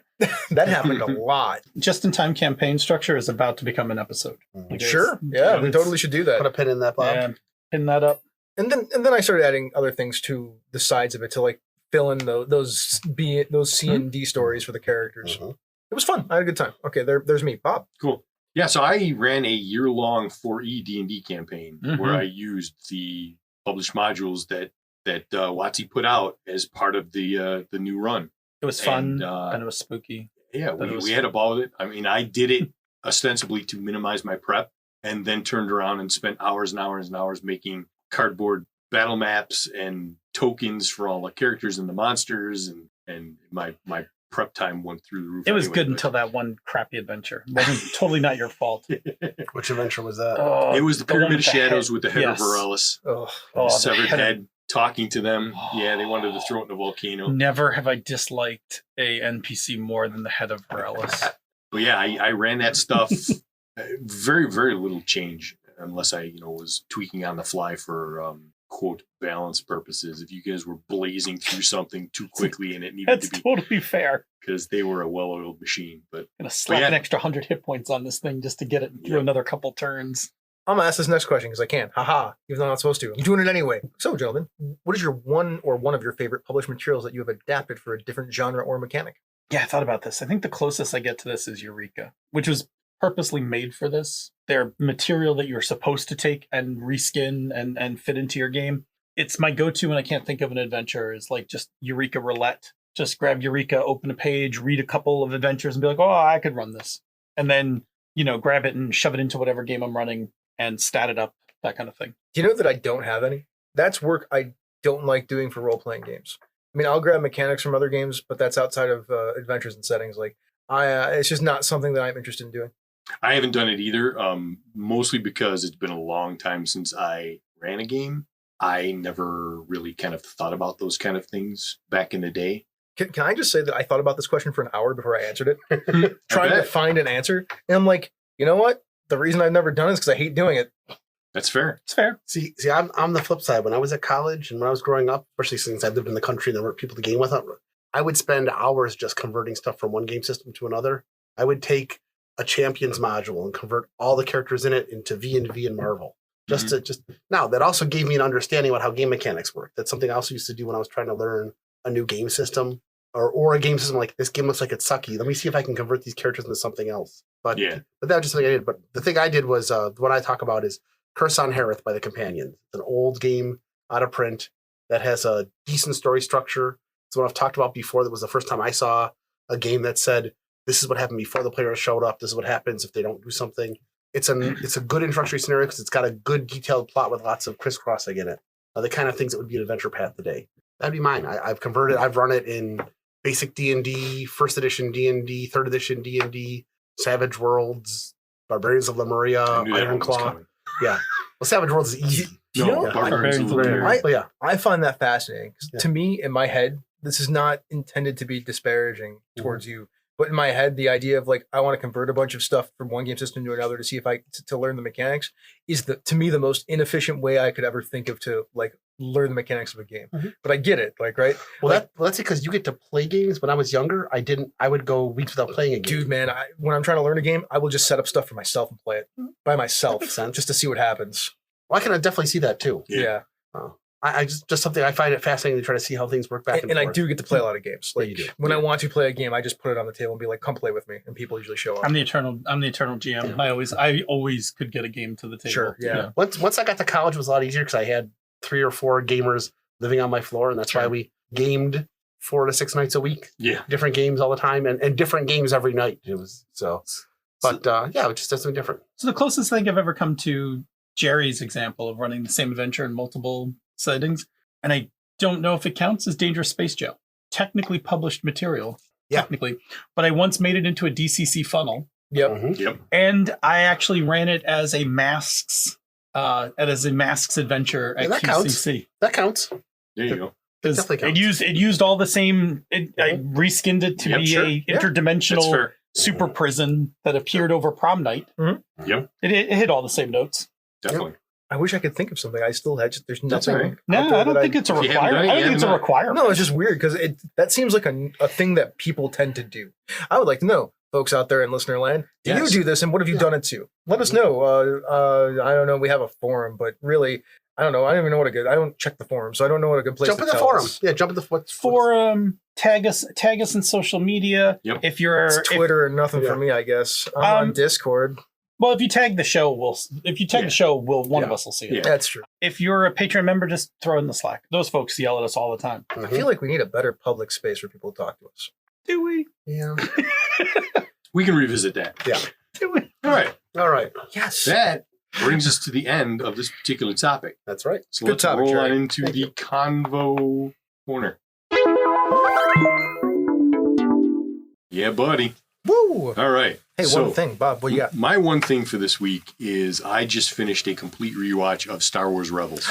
that happened a lot. Just-in-time campaign structure is about to become an episode. Sure. Yeah, we totally should do that. Put a pin in that, Bob. Yeah, pin that up. And then I started adding other things to the sides of it to like fill in those C and D stories for the characters. It was fun. I had a good time. Okay, there's me, Bob. Cool. Yeah, so I ran a year-long 4E D&D campaign where I used the published modules that WotC put out as part of the new run. It was fun and it was spooky. Yeah, we had a ball with it. I mean, I did it ostensibly to minimize my prep and then turned around and spent hours and hours and hours making cardboard battle maps and tokens for all the characters and the monsters, and my prep time went through the roof. It was good until that one crappy adventure. It wasn't totally not your fault. Which adventure was that? It was the Pyramid of Shadows with the head Yes. of Varellis. Oh, Severed head talking to them. Yeah, they wanted to throw it in the volcano. Never have I disliked a NPC more than the head of Varellis. But yeah, I ran that stuff. Very, very little change unless I, was tweaking on the fly for quote balance purposes. If you guys were blazing through something too quickly and it needed That's to be totally fair. because they were a well-oiled machine. But Gonna slap an extra 100 hit points on this thing just to get it through another couple turns. I'm gonna ask this next question because I can. Haha, even though I'm not supposed to. I'm doing it anyway. So, gentlemen, what is your one of your favorite published materials that you have adapted for a different genre or mechanic? Yeah, I thought about this. I think the closest I get to this is Eureka, which was purposely made for this. They're material that you're supposed to take and reskin and fit into your game. It's my go-to when I can't think of an adventure is like just Eureka Roulette. Just grab Eureka, open a page, read a couple of adventures and be like, oh, I could run this. And then, grab it and shove it into whatever game I'm running and stat it up, that kind of thing. Do you know that I don't have any? That's work I don't like doing for role-playing games. I mean, I'll grab mechanics from other games, but that's outside of adventures and settings. Like, it's just not something that I'm interested in doing. I haven't done it either, mostly because it's been a long time since I ran a game. I never really kind of thought about those kind of things back in the day. Can I just say that I thought about this question for an hour before I answered it, trying to find an answer, and I'm like, you know what? The reason I've never done it is because I hate doing it. That's fair. It's fair. See, I'm the flip side. When I was at college and when I was growing up, especially since I lived in the country and there weren't people to game with, I would spend hours just converting stuff from one game system to another. I would take a Champions module and convert all the characters in it into V and Marvel. Now that also gave me an understanding about how game mechanics work. That's something I also used to do when I was trying to learn a new game system or a game system like this game looks like it's sucky. Let me see if I can convert these characters into something else. But that was just something I did. But the thing I did was what I talk about is Curse on Harith by the Companions. It's an old game out of print that has a decent story structure. It's what I've talked about before. That was the first time I saw a game that said, this is what happened before the players showed up. This is what happens if they don't do something. It's a good introductory scenario because it's got a good detailed plot with lots of crisscrossing in it. The kind of things that would be an adventure path today. That'd be mine. I've converted. I've run it in basic D&D, first edition D&D, third edition D&D, Savage Worlds, Barbarians of Lemuria, Iron Claw. Yeah. Well, Savage Worlds is easy. Barbarians of Lemuria. I find that fascinating. To me, in my head, this is not intended to be disparaging towards you. But in my head, the idea of like, I want to convert a bunch of stuff from one game system to another to see if to learn the mechanics is to me the most inefficient way I could ever think of to like learn the mechanics of a game. But I get it, like, right? Well, that's because you get to play games. When I was younger, I would go weeks without playing a game. Dude, man, when I'm trying to learn a game, I will just set up stuff for myself and play it by myself just to see what happens. Well, I can definitely see that too. Yeah. I just something I find it fascinating to try to see how things work back and forth. And I do get to play a lot of games. Like, you do. When I want to play a game, I just put it on the table and be like, "Come play with me," and people usually show up. I'm the eternal GM. Yeah. I always could get a game to the table. Sure, yeah. Once I got to college, it was a lot easier because I had 3 or 4 gamers living on my floor, and that's why we gamed 4 to 6 nights a week. Yeah, different games all the time, and different games every night. It was so. But it just does something different. So the closest thing I've ever come to Jerry's example of running the same adventure in multiple settings, and I don't know if it counts as Dangerous Space Jail. Technically published material, technically, but I once made it into a DCC funnel. Yep. And I actually ran it as a masks adventure at QCC. That counts. There you go. Because it used all the same. I reskinned it to be a interdimensional super prison that appeared over prom night. Yep. It hit all the same notes. Definitely. I wish I could think of something. I still had. There's nothing. Right. No, I don't think it's a requirement. I don't think it's a requirement. No, it's just weird because that seems like a thing that people tend to do. I would like to know, folks out there in listener land, do you do this, and what have you done it to? Let us know. I don't know. We have a forum, but really, I don't know. I don't even know what a good. I don't check the forum, so I don't know what a good place. Jump in the forum. Yeah, jump in the forum. Tag us in social media. Yep. If you're Twitter and nothing for me, I guess. I'm on Discord. Well, if you tag the show, one of us will see it. Yeah, that's true. If you're a Patreon member, just throw it in the Slack. Those folks yell at us all the time. I feel like we need a better public space for people to talk to us. Do we? Yeah. We can revisit that. Yeah. Do we? All right. Yes. That brings us to the end of this particular topic. That's right. So let's roll on into the convo corner. Yeah, buddy. Woo! All right. Hey, one thing, Bob, what you got? My one thing for this week is I just finished a complete rewatch of Star Wars Rebels.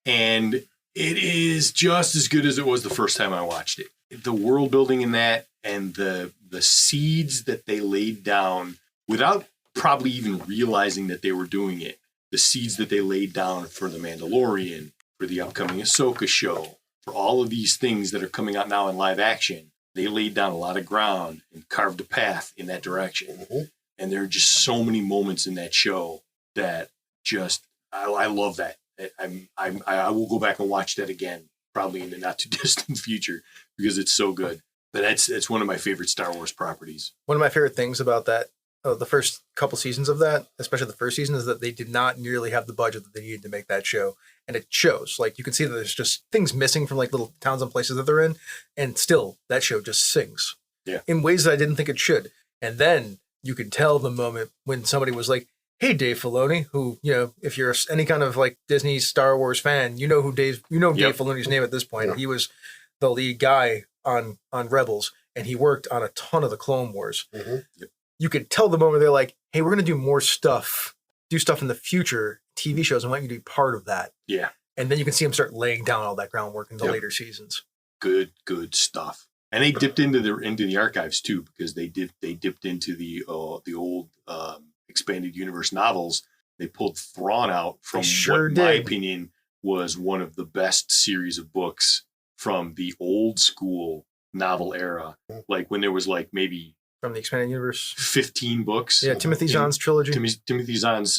And it is just as good as it was the first time I watched it. The world building in that and the seeds that they laid down without probably even realizing that they were doing it. The seeds that they laid down for The Mandalorian, for the upcoming Ahsoka show, for all of these things that are coming out now in live action. They laid down a lot of ground and carved a path in that direction. And there are just so many moments in that show that just, I love that. I will go back and watch that again, probably in the not too distant future, because it's so good. But it's one of my favorite Star Wars properties. One of my favorite things about that, the first couple seasons of that, especially the first season, is that they did not nearly have the budget that they needed to make that show. And it shows. Like, you can see that there's just things missing from like little towns and places that they're in. And still, that show just sings. Yeah. In ways that I didn't think it should. And then you can tell the moment when somebody was like, hey, Dave Filoni, who, if you're any kind of like Disney Star Wars fan, you know Dave Filoni's name at this point. Yeah. He was the lead guy on Rebels, and he worked on a ton of the Clone Wars. Mhm. You could tell the moment they're like, "Hey, we're going to do more stuff, do stuff in the future, TV shows. I want you to be part of that." Yeah. And then you can see him start laying down all that groundwork in the Yep. later seasons. Good stuff. And they dipped into the archives too, because they dipped into the old expanded universe novels. They pulled Thrawn out from Sure what, in my did. opinion, was one of the best series of books from the old school novel era. Like when there was like maybe From the expanded universe. 15 books. Yeah, Timothy in Zahn's trilogy. Timothy Zahn's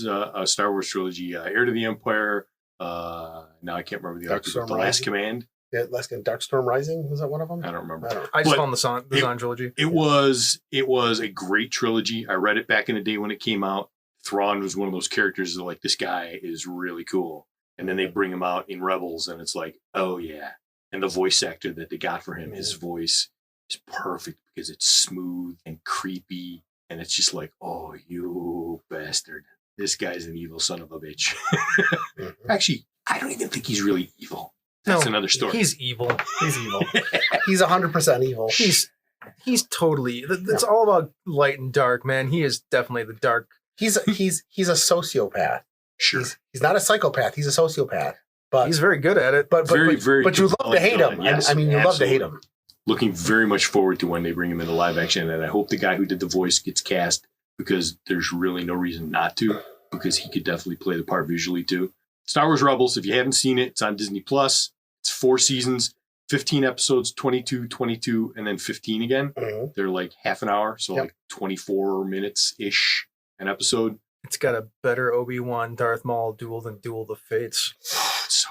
Star Wars trilogy, Heir to the Empire. Now I can't remember the other two, but The Last Command. Yeah, Darkstorm Rising, was that one of them? I don't remember. I don't know. I just But call them the Zahn trilogy. It was a great trilogy. I read it back in the day when it came out. Thrawn was one of those characters that like, this guy is really cool. And then they bring him out in Rebels and it's like, oh yeah. And the voice actor that they got for him, his voice is perfect because it's smooth and creepy. And it's just like, oh, you bastard. This guy's an evil son of a bitch. Actually, I don't even think he's really evil. That's another story. He's evil. He's evil. He's 100% evil. He's totally. It's all about light and dark, man. He is definitely the dark. He's a sociopath. Sure. He's not a psychopath. He's a sociopath. But He's very good at it. but very you love to hate him. Yes, I mean, you love to hate absolutely. him. Looking very much forward to when they bring him into live action. And I hope the guy who did the voice gets cast because there's really no reason not to, because he could definitely play the part visually too. Star Wars Rebels, if you haven't seen it, it's on Disney Plus. It's 4 seasons, 15 episodes, 22, and then 15 again. Mhm. They're like half an hour, so Yep. like 24 minutes-ish an episode. It's got a better Obi-Wan Darth Maul duel than Duel of the Fates. Oh, it's so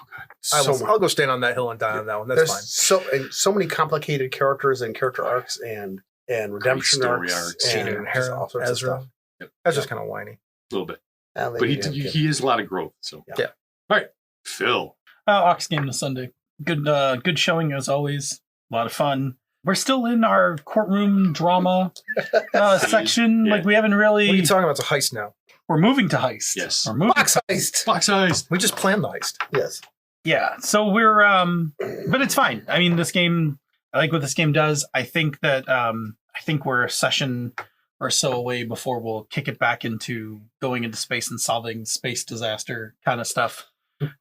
good. I'll go stand on that hill and die on that one. That's There's so many complicated characters and character arcs and redemption story arcs arcs. and Kanan and just Hera, all sorts Ezra. of stuff. Yep. That's just kind of whiny. A little bit. And they But need to have kids. he has a lot of growth. So Yeah. All right, Phil. Ox game this Sunday. Good showing as always. A lot of fun. We're still in our courtroom drama section. Yeah. Like we haven't really. What are you talking about? It's a heist now. We're moving to heist. Yes. We're moving. Box heist. Box eyes. We just planned the heist. Yes. Yeah. So we're but it's fine. I mean, this game. I like what this game does. I think that we're a session or so away before we'll kick it back into going into space and solving space disaster kind of stuff.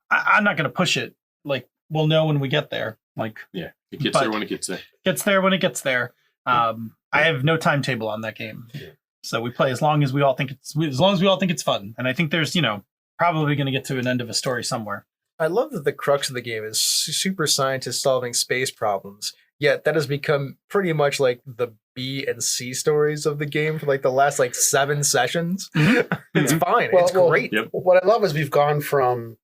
I'm not going to push it. Like we'll know when we get there. Like Yeah, it gets But- there when it gets there. gets there when it gets there. I have no timetable on that game, so we play as long as we all think it's fun. And I think there's probably going to get to an end of a story somewhere. I love that the crux of the game is super scientists solving space problems. Yet that has become pretty much like the B and C stories of the game for like the last 7 sessions. It's fine. Well, it's great. Yep. What I love is we've gone from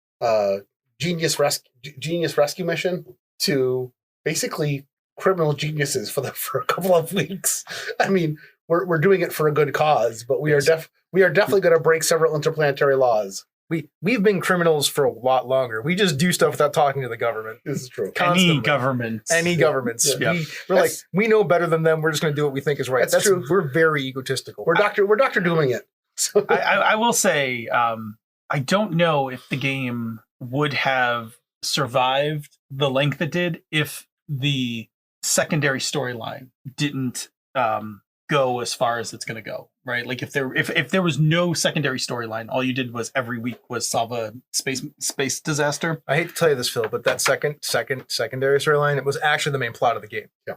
genius rescue mission to basically criminal geniuses for a couple of weeks. I mean, we're doing it for a good cause, but we are definitely going to break several interplanetary laws. We've been criminals for a lot longer. We just do stuff without talking to the government. This is true. Constantly. Any governments. Any governments. Yeah. We're like, we know better than them. We're just going to do what we think is right. That's true. We're very egotistical. We're Dr. doing it. So, I will say, I don't know if the game would have survived the length it did if the secondary storyline didn't go as far as it's going to go. Right, like if there was no secondary storyline, all you did was every week was solve a space disaster. I hate to tell you this, Phil, but that secondary storyline, it was actually the main plot of the game. Yeah.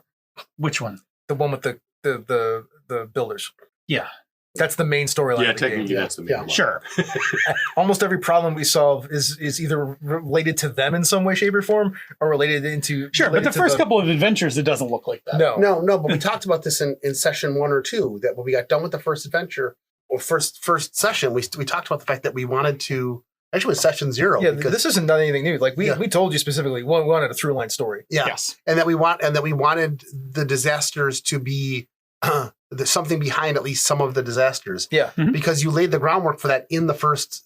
Which one? The one with the builders. Yeah. That's the main storyline Yeah, of the game. technically that's the main one. Sure. Almost every problem we solve is either related to them in some way, shape, or form, or related into Sure, but the first couple of adventures, it doesn't look like that. No. but we talked about this in session 1 or 2, that when we got done with the first adventure or first session, we talked about the fact that we wanted to, actually it was session 0. Yeah, because, this isn't anything new. Like we told you specifically, we wanted a through line story. yeah, Yes. and that we wanted the disasters to be there's something behind at least some of the disasters. Yeah. Mhm. Because you laid the groundwork for that in the first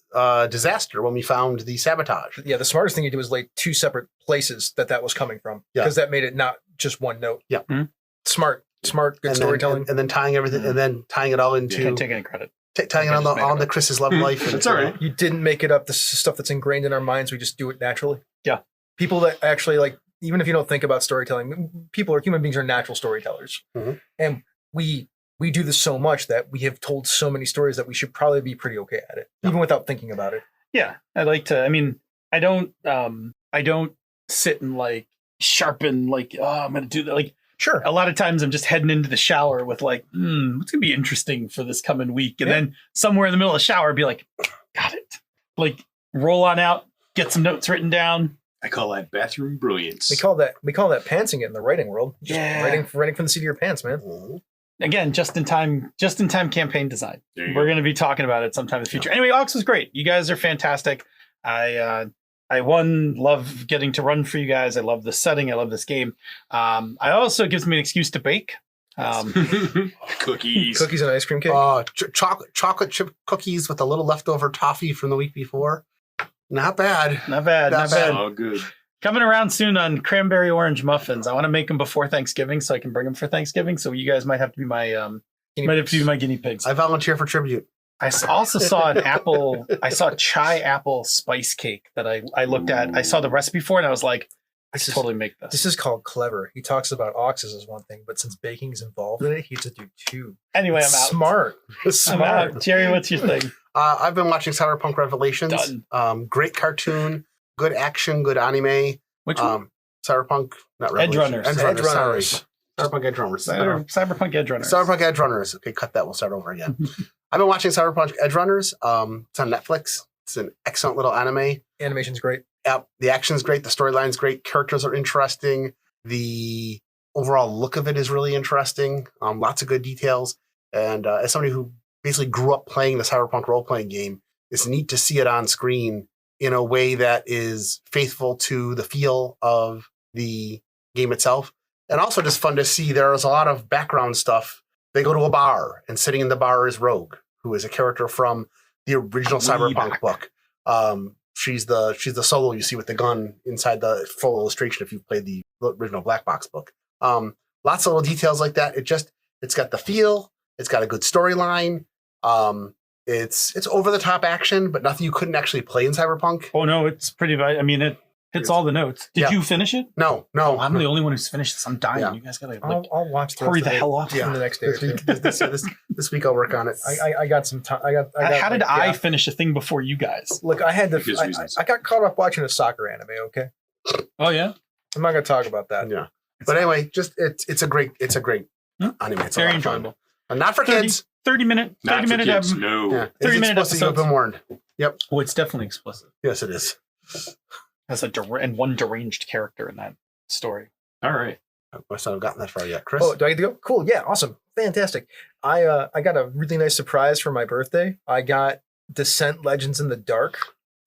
disaster when we found the sabotage. Yeah, the smartest thing you do was lay 2 separate places that was coming from. Yeah. Because that made it not just one note. Yeah. Mhm. Smart, good storytelling. And then tying everything, and then tying it all into Can't take any credit. tying it on the Chris's love life. That's all right. You didn't make it up. This is stuff that's ingrained in our minds. We just do it naturally. Yeah. People that actually even if you don't think about storytelling, human beings are natural storytellers. Mhm. And we do this so much that we have told so many stories that we should probably be pretty okay at it, even without thinking about it. Yeah, I like to. I mean, I don't sit and like sharpen like, oh, I'm gonna do that. Like, Sure. a lot of times I'm just heading into the shower with like, what's gonna be interesting for this coming week, and then somewhere in the middle of the shower, be like, got it. Like, roll on out, get some notes written down. I call that bathroom brilliance. We call that pantsing it in the writing world. Just Yeah. writing from the seat of your pants, man. Mhm. Again, just in time campaign design. There you We're go. going to be talking about it sometime in the future. Anyway, Ox was great. You guys are fantastic. I love getting to run for you guys. I love the setting. I love this game. I also gives me an excuse to bake. Cookies. Cookies and ice cream cake. Chocolate chip cookies with a little leftover toffee from the week before. Not bad. Not bad. Not Not bad. Oh, good. Coming around soon on cranberry orange muffins. I want to make them before Thanksgiving so I can bring them for Thanksgiving. So you guys might have to be my guinea pigs. I volunteer for tribute. Also saw an apple. I saw chai apple spice cake that I looked at. I saw the recipe for it and I was like, I should totally make this. This is called clever. He talks about oxes as one thing, but since baking is involved in it, he has to do two. Anyway, I'm out. Smart. I'm Smart. out. Jerry, what's your thing? I've been watching Cyberpunk Revelations. Done. Great cartoon, good action, good anime. Which one? Cyberpunk, not Edge Revelations. Runners. Edge Runners. Runners. Sorry. Cyberpunk Edge Runners. Cyberpunk Edge Runners. Cyberpunk Edge Runners. Okay, cut that. We'll start over again. I've been watching Cyberpunk Edge Runners. It's on Netflix. It's an excellent little anime. Animation's great. Yep. The action's great. The storyline's great. Characters are interesting. The overall look of it is really interesting. Lots of good details. And as somebody who basically grew up playing the Cyberpunk role-playing game, it's neat to see it on screen in a way that is faithful to the feel of the game itself. And also just fun to see there's a lot of background stuff. They go to a bar, and sitting in the bar is Rogue, who is a character from the original Cyberpunk book. She's the solo you see with the gun inside the full illustration if you've played the original Black Box book. Lots of little details like that. It's got the feel. It's got a good storyline. It's over the top action, but nothing you couldn't actually play in Cyberpunk. Oh no, it's pretty. I mean, it hits all the notes. Did Yeah. you finish it? No. I'm the only one who's finished this. I'm dying. Yeah. You guys gotta I'll watch the hurry rest the of it hell up. in the next day or two. This week I'll work on it. I got some time. How did I finish a thing before you guys? Look, I had Because to. reasons. I got caught up watching a soccer anime. Okay, Oh yeah, I'm not going to talk about that. Yeah. But anyway, just it's a great Hmm? anime. It's a very lot of fun. enjoyable. And not for 30 kids. 30 minute. Not 30 for minute. kids. No. Yeah. 30-minute It's explicit, you've been warned. Oh, it's definitely explicit. Yes, it is. Has and one deranged character in that story. All right. I must not have gotten that far yet, Chris. Oh, do I get to go? Cool. Yeah. Awesome. Fantastic. I got a really nice surprise for my birthday. I got Descent Legends in the Dark.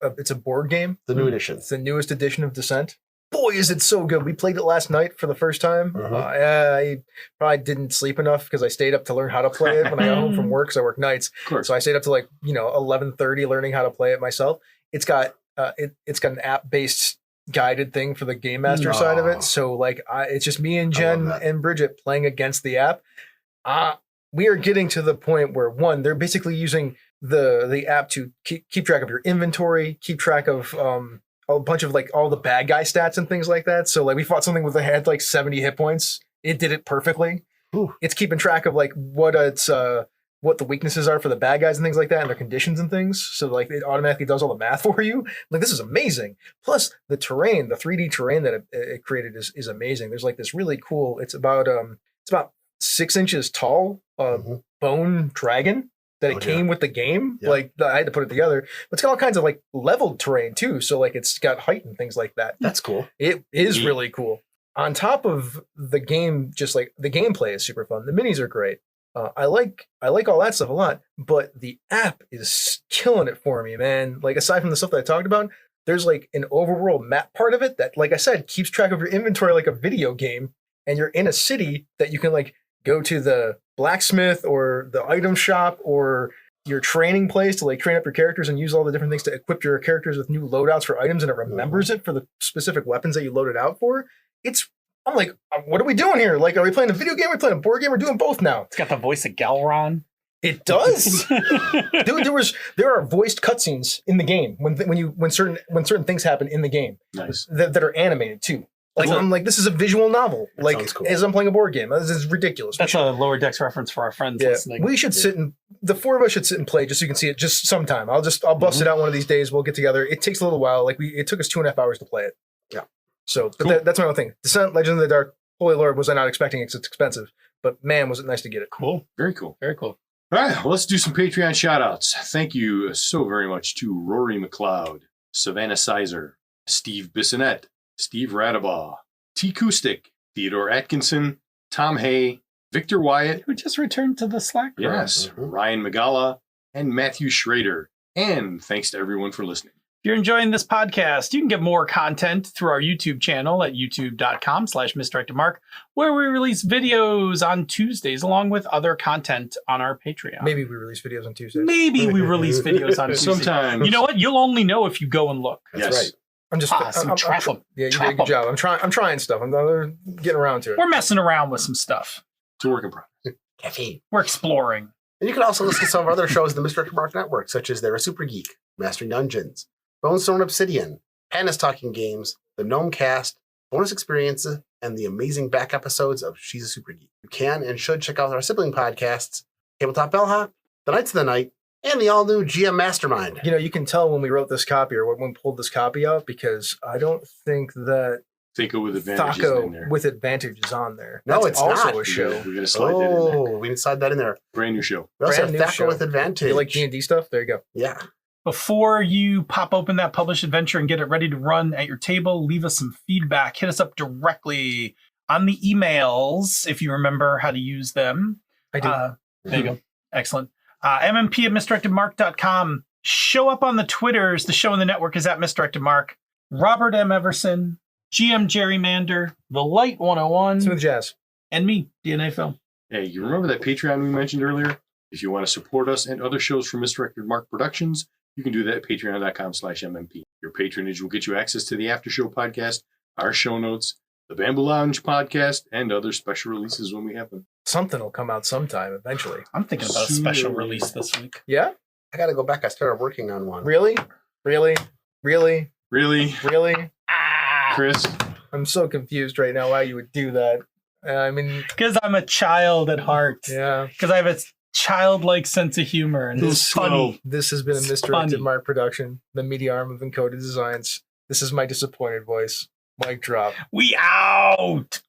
It's a board game. the new edition. It's the newest edition of Descent. Boy, is it so good. We played it last night for the first time. Mhm. I probably didn't sleep enough because I stayed up to learn how to play it when I got home from work because I work nights. Of course. So I stayed up to 11:30 learning how to play it myself. It's got it's got an app-based guided thing for the game master side of Aw. it. So it's just me and I Jen love that. and Bridget playing against the app. We are getting to the point where they're basically using the app to keep track of your inventory, keep track of a bunch of all the bad guy stats and things like that. So we fought something with a had 70 hit points. It did it perfectly. Ooh. It's keeping track of what the weaknesses are for the bad guys and things like that and their conditions and things. So it automatically does all the math for you. This is amazing. Plus the terrain, the 3D terrain that it created is amazing. There's this really cool, it's about 6 inches tall, Mhm. bone dragon that it Oh, came with the game. Yeah. I had to put it together, but it's got all kinds of leveled terrain too. So it's got height and things like that. That's cool. It is Neat. really cool. On top of the game, just the gameplay is super fun. The minis are great. I like all that stuff a lot, but the app is killing it for me, man. Aside from the stuff that I talked about, there's an overworld map part of it that, like I said, keeps track of your inventory like a video game. And you're in a city that you can go to the blacksmith or the item shop or your training place to train up your characters and use all the different things to equip your characters with new loadouts for items, and it remembers it for the specific weapons that you loaded out for. I'm like, what are we doing here? Are we playing a video game? Are we playing a board game? We're doing both now. It's got the voice of Galron. It does. Dude, there are voiced cutscenes in the game when certain things happen in the game Nice. that are animated too. Like I'm like, this is a visual novel. That Like sounds cool. as I'm playing a board game. This is ridiculous. That's a Lower Decks reference for our friends Yeah, listening. we should sit and the four of us should sit and play just so you can see it just sometime. I'll bust Mm-hmm. it out one of these days. We'll get together. It takes a little while. Like it took us 2.5 hours to play it. Yeah. So, but Cool. that's my own thing. Descent, Legend of the Dark, Holy Lord was I not expecting it 'cause it's expensive, but man, was it nice to get it. Cool. Very cool. Very cool. All right, well, let's do some Patreon shout-outs. Thank you so very much to Rory McLeod, Savannah Sizer, Steve Bissonette, Steve Radabaugh, T. Kustik, Theodore Atkinson, Tom Hay, Victor Wyatt, Who just returned to the Slack room. yes, Ryan Magala, and Matthew Schrader. And thanks to everyone for listening. If you're enjoying this podcast, you can get more content through our YouTube channel at youtube.com/misdirectedmark, where we release videos on Tuesdays along with other content on our Patreon. Maybe we release videos on Tuesdays. Maybe we release videos on Tuesdays. Sometimes. You know what? You'll only know if you go and look. That's Yes. right. I'm just I'm trap 'em. Yeah, you did Trap a good 'em. job. I'm trying stuff. I'm getting around to it. We're messing around with some stuff. It's a work in progress. Caffeine. We're exploring. And you can also listen to some of our other shows in the Misdirected Mark Network, such as They're a Super Geek, Mastering Dungeons, Bonestone Obsidian, Panda's Talking Games, The Gnome Cast, Bonus Experiences, and the amazing back episodes of She's a Super Geek. You can and should check out our sibling podcasts, Tabletop Bellhop, The Knights of the Night, and the all-new GM Mastermind. You know, you can tell when we wrote this copy or when we pulled this copy out because I don't think that Thaco with advantages in Thaco there. with Advantage is on there. No, That's it's also not. a show. We're going to slide that in there. Oh, we can slide that in there. Brand new show. We also Brand have new Thacker show. with Advantage. You like D&D stuff? There you go. Yeah. Before you pop open that published adventure and get it ready to run at your table, leave us some feedback. Hit us up directly on the emails if you remember how to use them. I do. There you go. Excellent. MMP at misdirectedmark.com. Show up on the Twitters. The show on the network is at misdirectedmark. Robert M. Everson, GM Gerrymander, The Light 101, Smooth jazz. and me, DNA Film. Hey, you remember that Patreon we mentioned earlier? If you want to support us and other shows from Misdirected Mark Productions, you can do that at patreon.com/MMP. Your patronage will get you access to the After Show podcast, our show notes, the Bamboo Lounge podcast, and other special releases when we have them. Something will come out sometime eventually. I'm thinking about a special Sooner. release this week. Yeah? I got to go back. I started working on one. Really? Really? Really? Really, Really? Chris? I'm so confused right now why you would do that. I mean, Because I'm a child at heart. yeah. Because I have a childlike sense of humor and it's funny. This has been a It's Misdirected funny. Mark production, the media arm of Encoded Designs. This is my disappointed voice. Mic drop. We out.